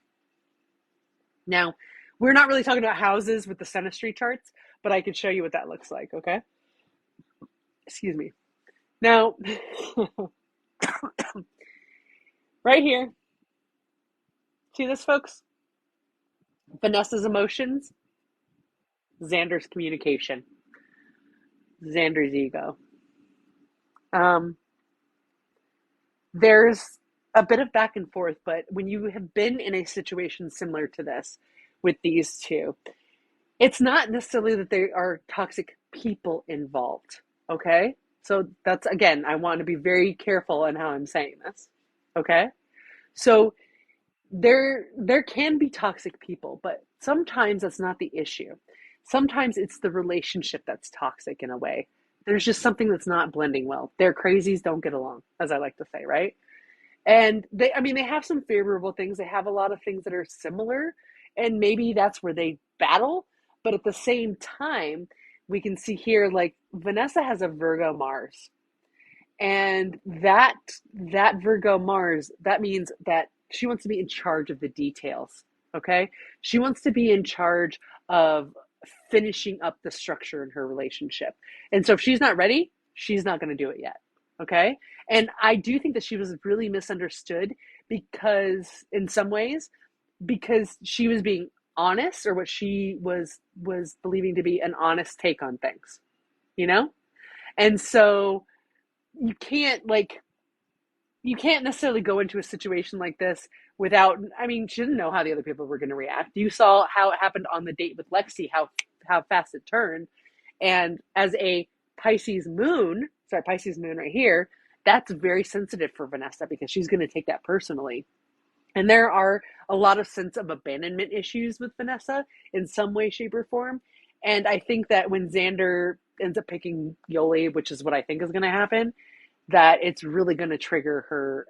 S1: Now, we're not really talking about houses with the Synastry charts, but I can show you what that looks like, okay? Excuse me. Now, right here, see this, folks? Vanessa's emotions, Xander's communication, Xander's ego. There's a bit of back and forth, but when you have been in a situation similar to this with these two, it's not necessarily that there are toxic people involved, okay? So that's, again, I want to be very careful in how I'm saying this, okay? So there can be toxic people, but sometimes that's not the issue. Sometimes it's the relationship that's toxic in a way. There's just something that's not blending well. Their crazies don't get along, as I like to say, right? And they have some favorable things. They have a lot of things that are similar, and maybe that's where they battle. But at the same time, we can see here, like, Vanessa has a Virgo Mars, and that Virgo Mars, that means that she wants to be in charge of the details. Okay, she wants to be in charge of finishing up the structure in her relationship. And so if she's not ready, she's not going to do it yet. Okay, and I do think that she was really misunderstood, because in some ways, because she was being honest, or what she was believing to be an honest take on things, you know and so you can't like you can't necessarily go into a situation like this without, I mean, she didn't know how the other people were going to react. You saw how it happened on the date with Lexi, how fast it turned. And as a Pisces moon right here, that's very sensitive for Vanessa, because she's going to take that personally. And there are a lot of sense of abandonment issues with Vanessa in some way, shape, or form. And I think that when Xander ends up picking Yoli, which is what I think is going to happen, that it's really going to trigger her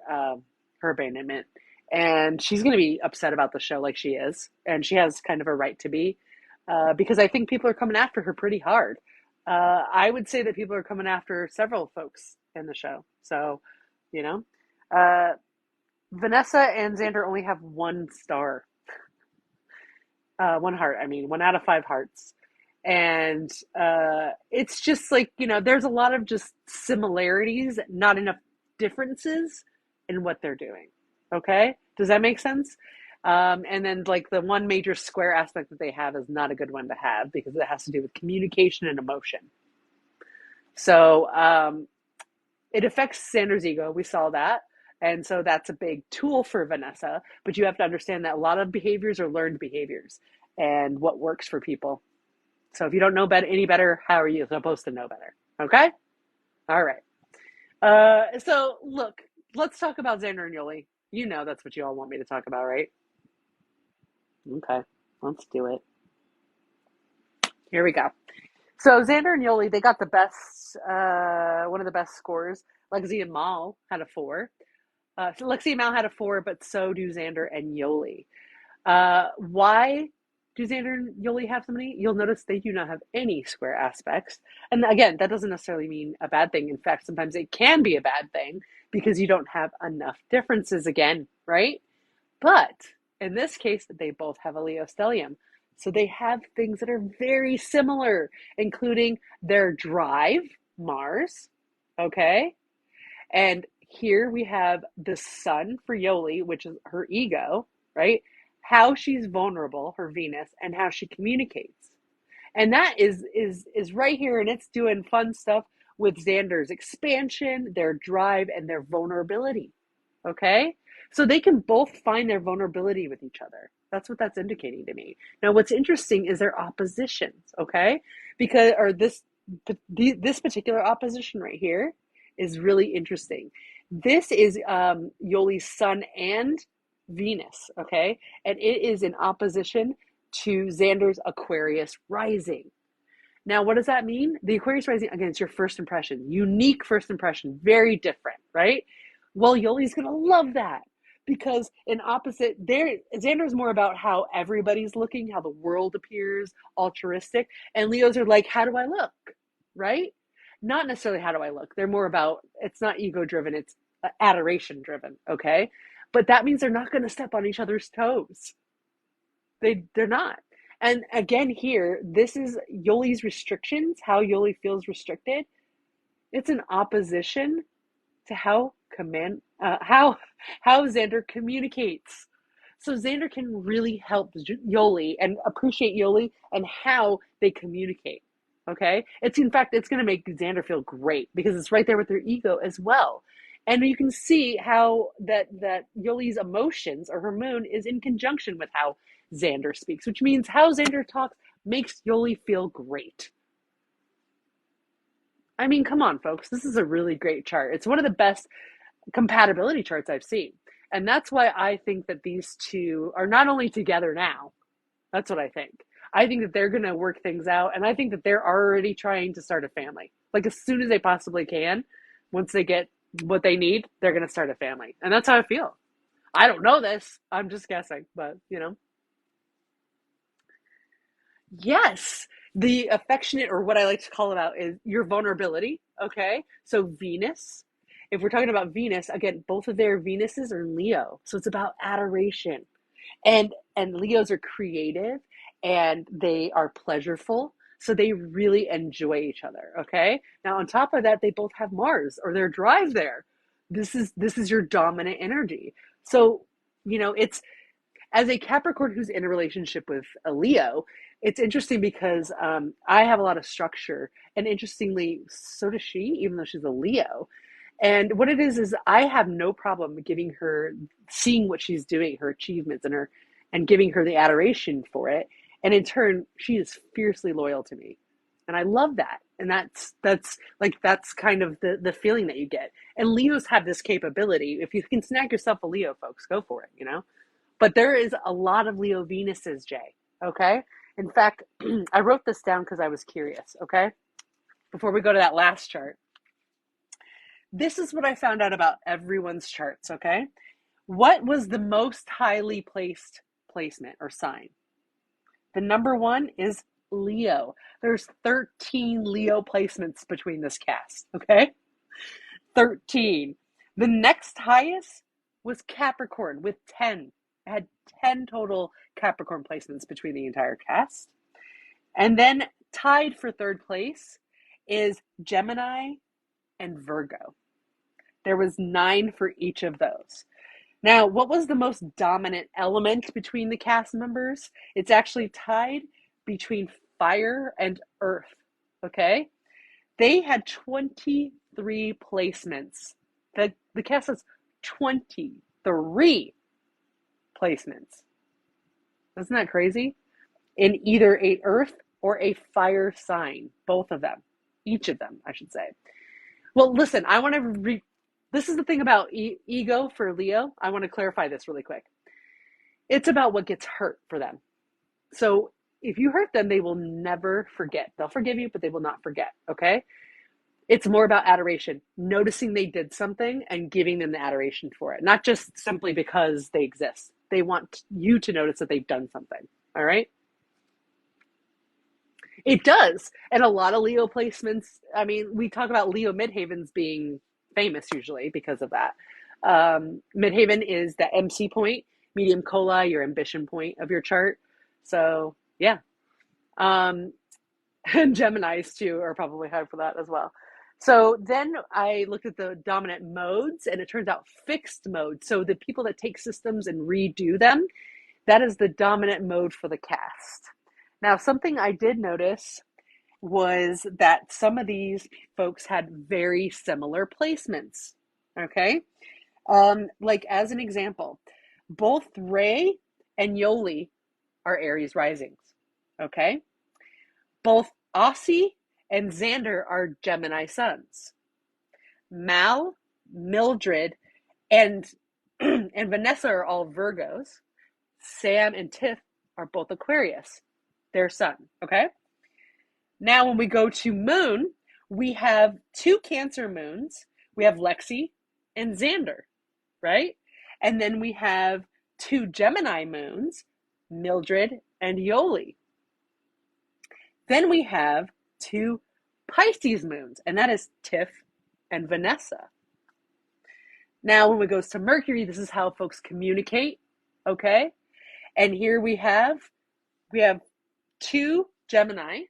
S1: abandonment, and she's going to be upset about the show, like she is, and she has kind of a right to be, because I think people are coming after her pretty hard. I would say that people are coming after several folks in the show. So, you know, uh, Vanessa and Xander only have one star, one heart. I mean, 1 out of 5 hearts. And it's just like, there's a lot of just similarities, not enough differences in what they're doing. Okay? Does that make sense? And then, like, the one major square aspect that they have is not a good one to have, because it has to do with communication and emotion. So it affects Xander's ego. We saw that. And so that's a big tool for Vanessa. But you have to understand that a lot of behaviors are learned behaviors and what works for people. So if you don't know any better, how are you supposed to know better? Okay? All right. So look, let's talk about Xander and Yoli. You know that's what you all want me to talk about, right? Okay, let's do it. Here we go. So Xander and Yoli, they got the best, one of the best scores. Lexi and Mal had a 4. So Lexi and Mal had a 4, but so do Xander and Yoli. Why do Xander and Yoli have so many? You'll notice they do not have any square aspects. And again, that doesn't necessarily mean a bad thing. In fact, sometimes it can be a bad thing, because you don't have enough differences again, right? But In this case, they both have a Leo stellium. So they have things that are very similar, including their drive, Mars, okay? And here we have the sun for Yoli, which is her ego, right? How she's vulnerable, her Venus, and how she communicates. And that is right here, and it's doing fun stuff with Xander's expansion, their drive, and their vulnerability. Okay? So they can both find their vulnerability with each other. That's what that's indicating to me. Now, what's interesting is their oppositions, okay? Because or this particular opposition right here is really interesting. This is Yoli's Sun and Venus, okay? And it is in opposition to Xander's Aquarius rising. Now, what does that mean? The Aquarius rising, again, it's your first impression, unique first impression, very different, right? Well, Yoli's going to love that because in opposite, there, Xander's more about how everybody's looking, how the world appears, altruistic, and Leos are like, how do I look, right? Not necessarily how do I look. They're more about, it's not ego driven, it's adoration driven, okay? But that means they're not going to step on each other's toes. They're not. And again, here, this is Yoli's restrictions, how Yoli feels restricted. It's an opposition to how Xander communicates. So Xander can really help Yoli and appreciate Yoli and how they communicate. Okay, it's in fact it's going to make Xander feel great because it's right there with their ego as well. And you can see how that Yoli's emotions or her moon is in conjunction with how Xander speaks, which means how Xander talks makes Yoli feel great. I mean, come on, folks. This is a really great chart. It's one of the best compatibility charts I've seen. And that's why I think that these two are not only together now, that's what I think. I think that they're going to work things out. And I think that they're already trying to start a family. Like as soon as they possibly can, once they get what they need, they're going to start a family. And that's how I feel. I don't know this. I'm just guessing, but you know. Yes, the affectionate, or what I like to call it out, is your vulnerability. Okay, so Venus. If we're talking about Venus, again, both of their Venuses are in Leo, so it's about adoration, and Leos are creative, and they are pleasureful, so they really enjoy each other. Okay, now on top of that, they both have Mars or their drive there. This is your dominant energy. So it's as a Capricorn who's in a relationship with a Leo, it's interesting because I have a lot of structure, and interestingly, so does she, even though she's a Leo. And what it is I have no problem giving her, seeing what she's doing, her achievements, and giving her the adoration for it. And in turn, she is fiercely loyal to me, and I love that. And that's kind of the feeling that you get. And Leos have this capability. If you can snag yourself a Leo, folks, go for it. But there is a lot of Leo Venuses, Jay. Okay. In fact, I wrote this down because I was curious. Okay. Before we go to that last chart, this is what I found out about everyone's charts. Okay. What was the most highly placed placement or sign? The number one is Leo. There's 13 Leo placements between this cast. Okay. 13. The next highest was Capricorn with 10. It had 10 total Capricorn placements between the entire cast. And then tied for third place is Gemini and Virgo. There was 9 for each of those. Now, what was the most dominant element between the cast members? It's actually tied between fire and earth, okay? They had 23 placements. The cast has 23 placements. Isn't that crazy? In either a earth or a fire sign, both of them, each of them, I should say. Well, listen, I want to this is the thing about ego for Leo. I want to clarify this really quick. It's about what gets hurt for them. So if you hurt them, they will never forget. They'll forgive you, but they will not forget, okay? It's more about adoration, noticing they did something and giving them the adoration for it, not just simply because they exist. They want you to notice that they've done something, all right? It does. And a lot of Leo placements, I mean, we talk about Leo midhavens being famous usually because of that. Midhaven is the MC point. medium coeli, your ambition point of your chart. So yeah. And Geminis too are probably high for that as well. So then I looked at the dominant modes, and it turns out fixed mode. So the people that take systems and redo them, that is the dominant mode for the cast. Now, something I did notice was that some of these folks had very similar placements. Okay. Like as an example, both Ray and Yoli are Aries risings. Okay. Both Aussie and Xander are Gemini suns. Mal, Mildred, and and Vanessa are all Virgos. Sam and Tiff are both Aquarius, their sun. Okay. Now, when we go to moon, we have two Cancer moons. We have Lexi and Xander, right? And then we have two Gemini moons, Mildred and Yoli. Then we have two Pisces moons, and that is Tiff and Vanessa. Now, when it goes to Mercury, this is how folks communicate, okay? And here we have two Geminis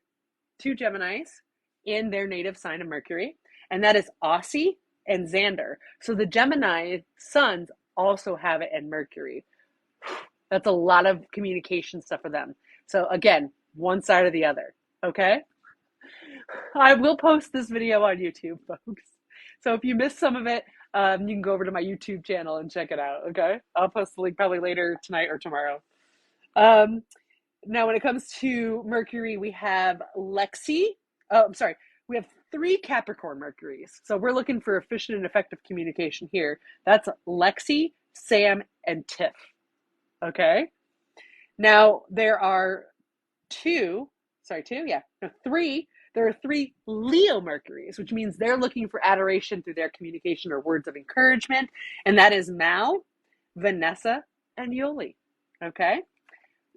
S1: in their native sign of Mercury, and that is Aussie and Xander. So the Gemini suns also have it in Mercury. That's a lot of communication stuff for them. So again, one side or the other, okay? I will post this video on YouTube, folks. So if you missed some of it, you can go over to my YouTube channel and check it out, okay? I'll post the link probably later tonight or tomorrow. Now, when it comes to Mercury, we have Lexi. Oh, I'm sorry. We have 3 Capricorn Mercuries. So we're looking for efficient and effective communication here. That's Lexi, Sam, and Tiff. Okay. Now, there are three. There are 3 Leo Mercuries, which means they're looking for adoration through their communication or words of encouragement. And that is Mal, Vanessa, and Yoli. Okay.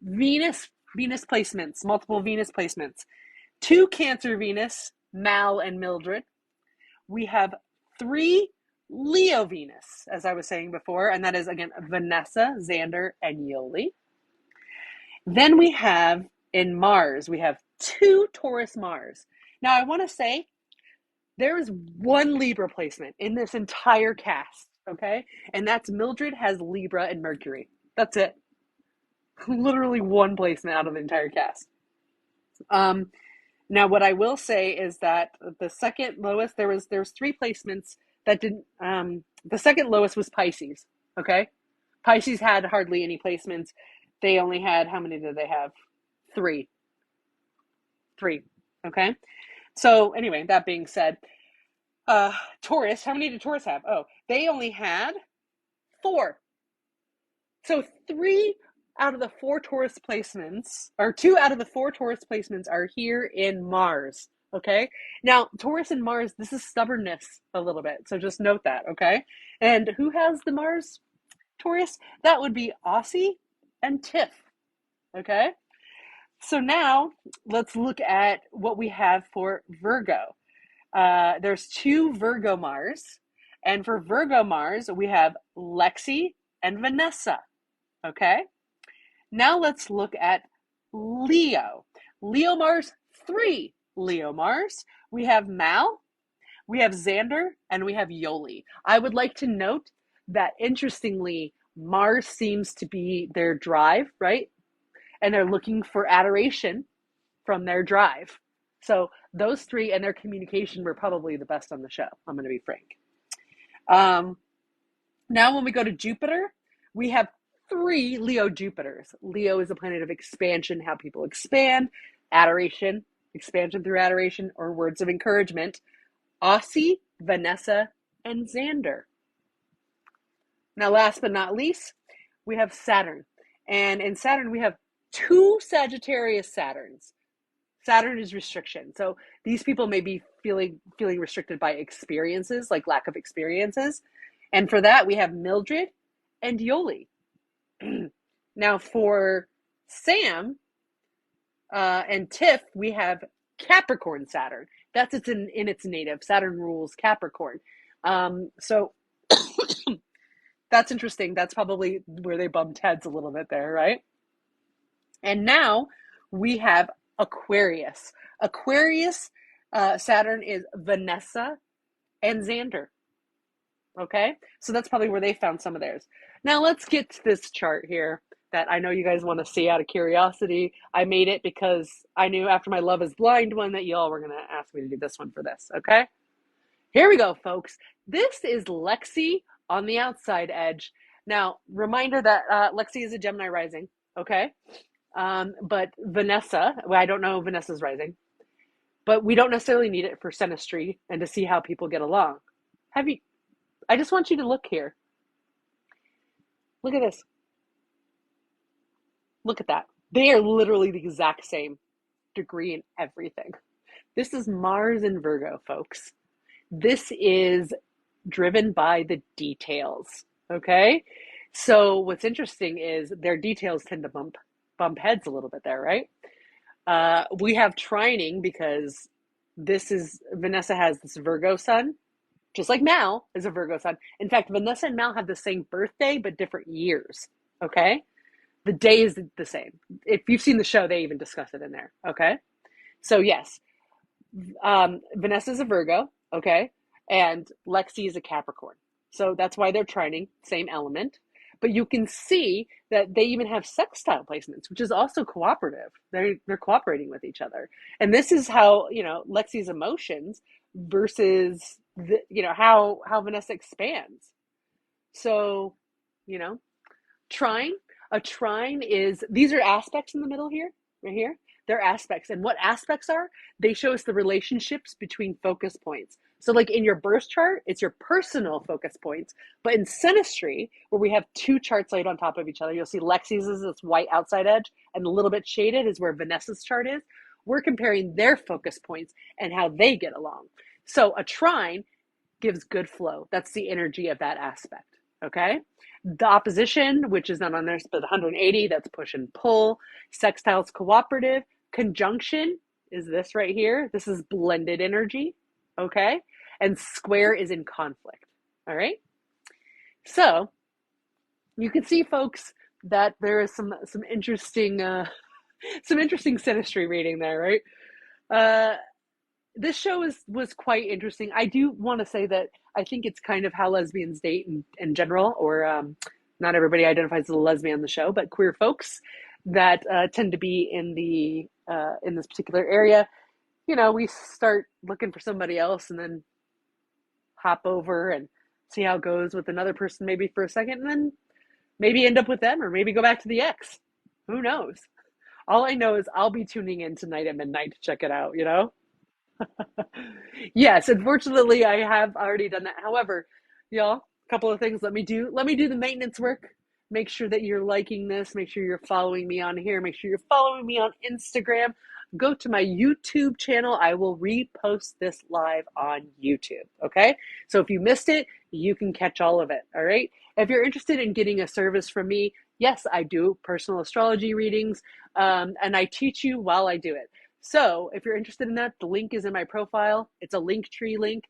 S1: Venus placements, multiple Venus placements. 2 Cancer Venus, Mal and Mildred. We have 3 Leo Venus, as I was saying before, and that is, again, Vanessa, Xander, and Yoli. Then we have, in Mars, we have 2 Taurus Mars. Now, I want to say there is 1 Libra placement in this entire cast, okay? And that's Mildred has Libra and Mercury. That's it. Literally 1 placement out of the entire cast. Now, what I will say is that the second lowest, there was 3 placements that didn't. The second lowest was Pisces. Okay, Pisces had hardly any placements. They only had, how many did they have? 3. Okay. So anyway, that being said, Taurus. How many did Taurus have? Oh, they only had 4. So 3 out of the 4 Taurus placements, or 2 out of the 4 Taurus placements are here in Mars, okay? Now, Taurus and Mars, this is stubbornness a little bit, so just note that, okay? And who has the Mars Taurus? That would be Aussie and Tiff, okay? So now, let's look at what we have for Virgo. There's 2 Virgo Mars, and for Virgo Mars, we have Lexi and Vanessa, okay? Now let's look at Leo. Leo Mars, 3 Leo Mars. We have Mal, we have Xander, and we have Yoli. I would like to note that, interestingly, Mars seems to be their drive, right? And they're looking for adoration from their drive. So those 3 and their communication were probably the best on the show. I'm going to be frank. Now when we go to Jupiter, we have 3 Leo Jupiters. Leo is a planet of expansion, how people expand, adoration, expansion through adoration, or words of encouragement. Aussie, Vanessa, and Xander. Now, last but not least, we have Saturn. And in Saturn, we have 2 Sagittarius Saturns. Saturn is restriction. So these people may be feeling restricted by experiences, like lack of experiences. And for that, we have Mildred and Yoli. Now, for Sam and Tiff, we have Capricorn Saturn. That's in its native. Saturn rules Capricorn. So That's interesting. That's probably where they bumped heads a little bit there, right? And now we have Aquarius. Aquarius, Saturn is Vanessa and Xander. Okay, so that's probably where they found some of theirs. Now let's get to this chart here that I know you guys want to see out of curiosity. I made it because I knew after my Love is Blind one that y'all were going to ask me to do this one for this. Okay, here we go, folks. This is Lexi on the outside edge. Now, reminder that Lexi is a Gemini rising. Okay, but Vanessa, well, I don't know Vanessa's rising, but we don't necessarily need it for Synastry and to see how people get along. Have you? I just want you to look here. Look at this. Look at that. They are literally the exact same degree in everything. This is Mars in Virgo, folks. This is driven by the details. Okay? So what's interesting is their details tend to bump heads a little bit there, right? We have trining because Vanessa has this Virgo sun, just like Mal is a Virgo sun. In fact, Vanessa and Mal have the same birthday, but different years. Okay? The day is the same. If you've seen the show, they even discuss it in there. Okay? So, yes, Vanessa is a Virgo. Okay? And Lexi is a Capricorn. So that's why they're trining, same element. But you can see that they even have sextile placements, which is also cooperative. They're cooperating with each other. And this is how, Lexi's emotions versus how Vanessa expands. So, trine. A trine is, these are aspects in the middle here, right here. They're aspects. And what aspects are? They show us the relationships between focus points. So like in your birth chart, it's your personal focus points. But in Synastry, where we have two charts laid on top of each other, you'll see Lexi's is this white outside edge, and a little bit shaded is where Vanessa's chart is. We're comparing their focus points and how they get along. So a trine gives good flow. That's the energy of that aspect, okay? The opposition, which is not on there, but 180, that's push and pull. Sextile's cooperative. Conjunction is this right here. This is blended energy, okay? And square is in conflict, all right? So you can see, folks, that there is some interesting Synastry reading there, right? This show was quite interesting. I do want to say that I think it's kind of how lesbians date in general, or not everybody identifies as a lesbian on the show, but queer folks that tend to be in this particular area. We start looking for somebody else and then hop over and see how it goes with another person maybe for a second, and then maybe end up with them, or maybe go back to the ex. Who knows? All I know is I'll be tuning in tonight at midnight to check it out, Yes, unfortunately, I have already done that. However, y'all, a couple of things. Let me do the maintenance work. Make sure that you're liking this. Make sure you're following me on here. Make sure you're following me on Instagram. Go to my YouTube channel. I will repost this live on YouTube. Okay? So if you missed it, you can catch all of it. All right? If you're interested in getting a service from me, yes, I do personal astrology readings, and I teach you while I do it. So if you're interested in that, the link is in my profile. It's a Linktree link.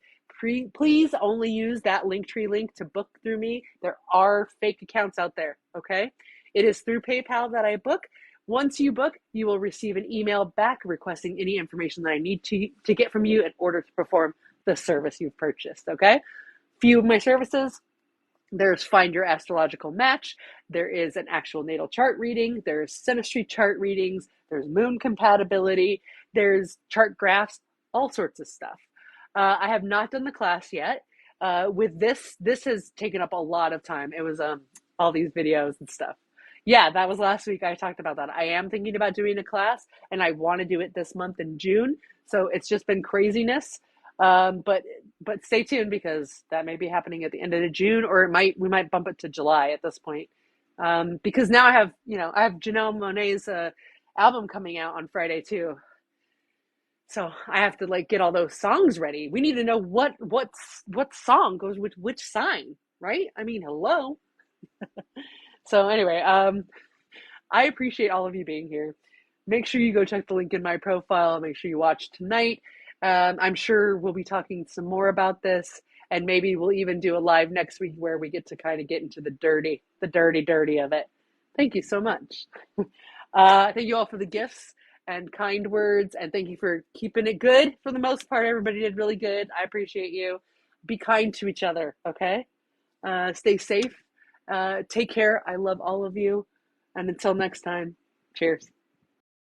S1: Please only use that Linktree link to book through me. There are fake accounts out there, okay? It is through PayPal that I book. Once you book, you will receive an email back requesting any information that I need to get from you in order to perform the service you've purchased, okay? Few of my services. There's Find Your Astrological Match. There is an actual natal chart reading. There's Synastry chart readings. There's moon compatibility. There's chart graphs, all sorts of stuff. I have not done the class yet. With this has taken up a lot of time. It was all these videos and stuff. Yeah, that was last week. I talked about that. I am thinking about doing a class, and I want to do it this month in June. So it's just been craziness. But stay tuned, because that may be happening at the end of June, or we might bump it to July at this point. Because now I have Janelle Monáe's album coming out on Friday too. So I have to get all those songs ready. We need to know what song goes with which sign, right? I mean, hello. So anyway, I appreciate all of you being here. Make sure you go check the link in my profile. Make sure you watch tonight. I'm sure we'll be talking some more about this. And maybe we'll even do a live next week where we get to kind of get into the dirty of it. Thank you so much. Thank you all for the gifts and kind words, and thank you for keeping it good for the most part. Everybody did really good. I appreciate you. Be kind to each other, okay? Stay safe. Take care. I love all of you. And until next time, cheers.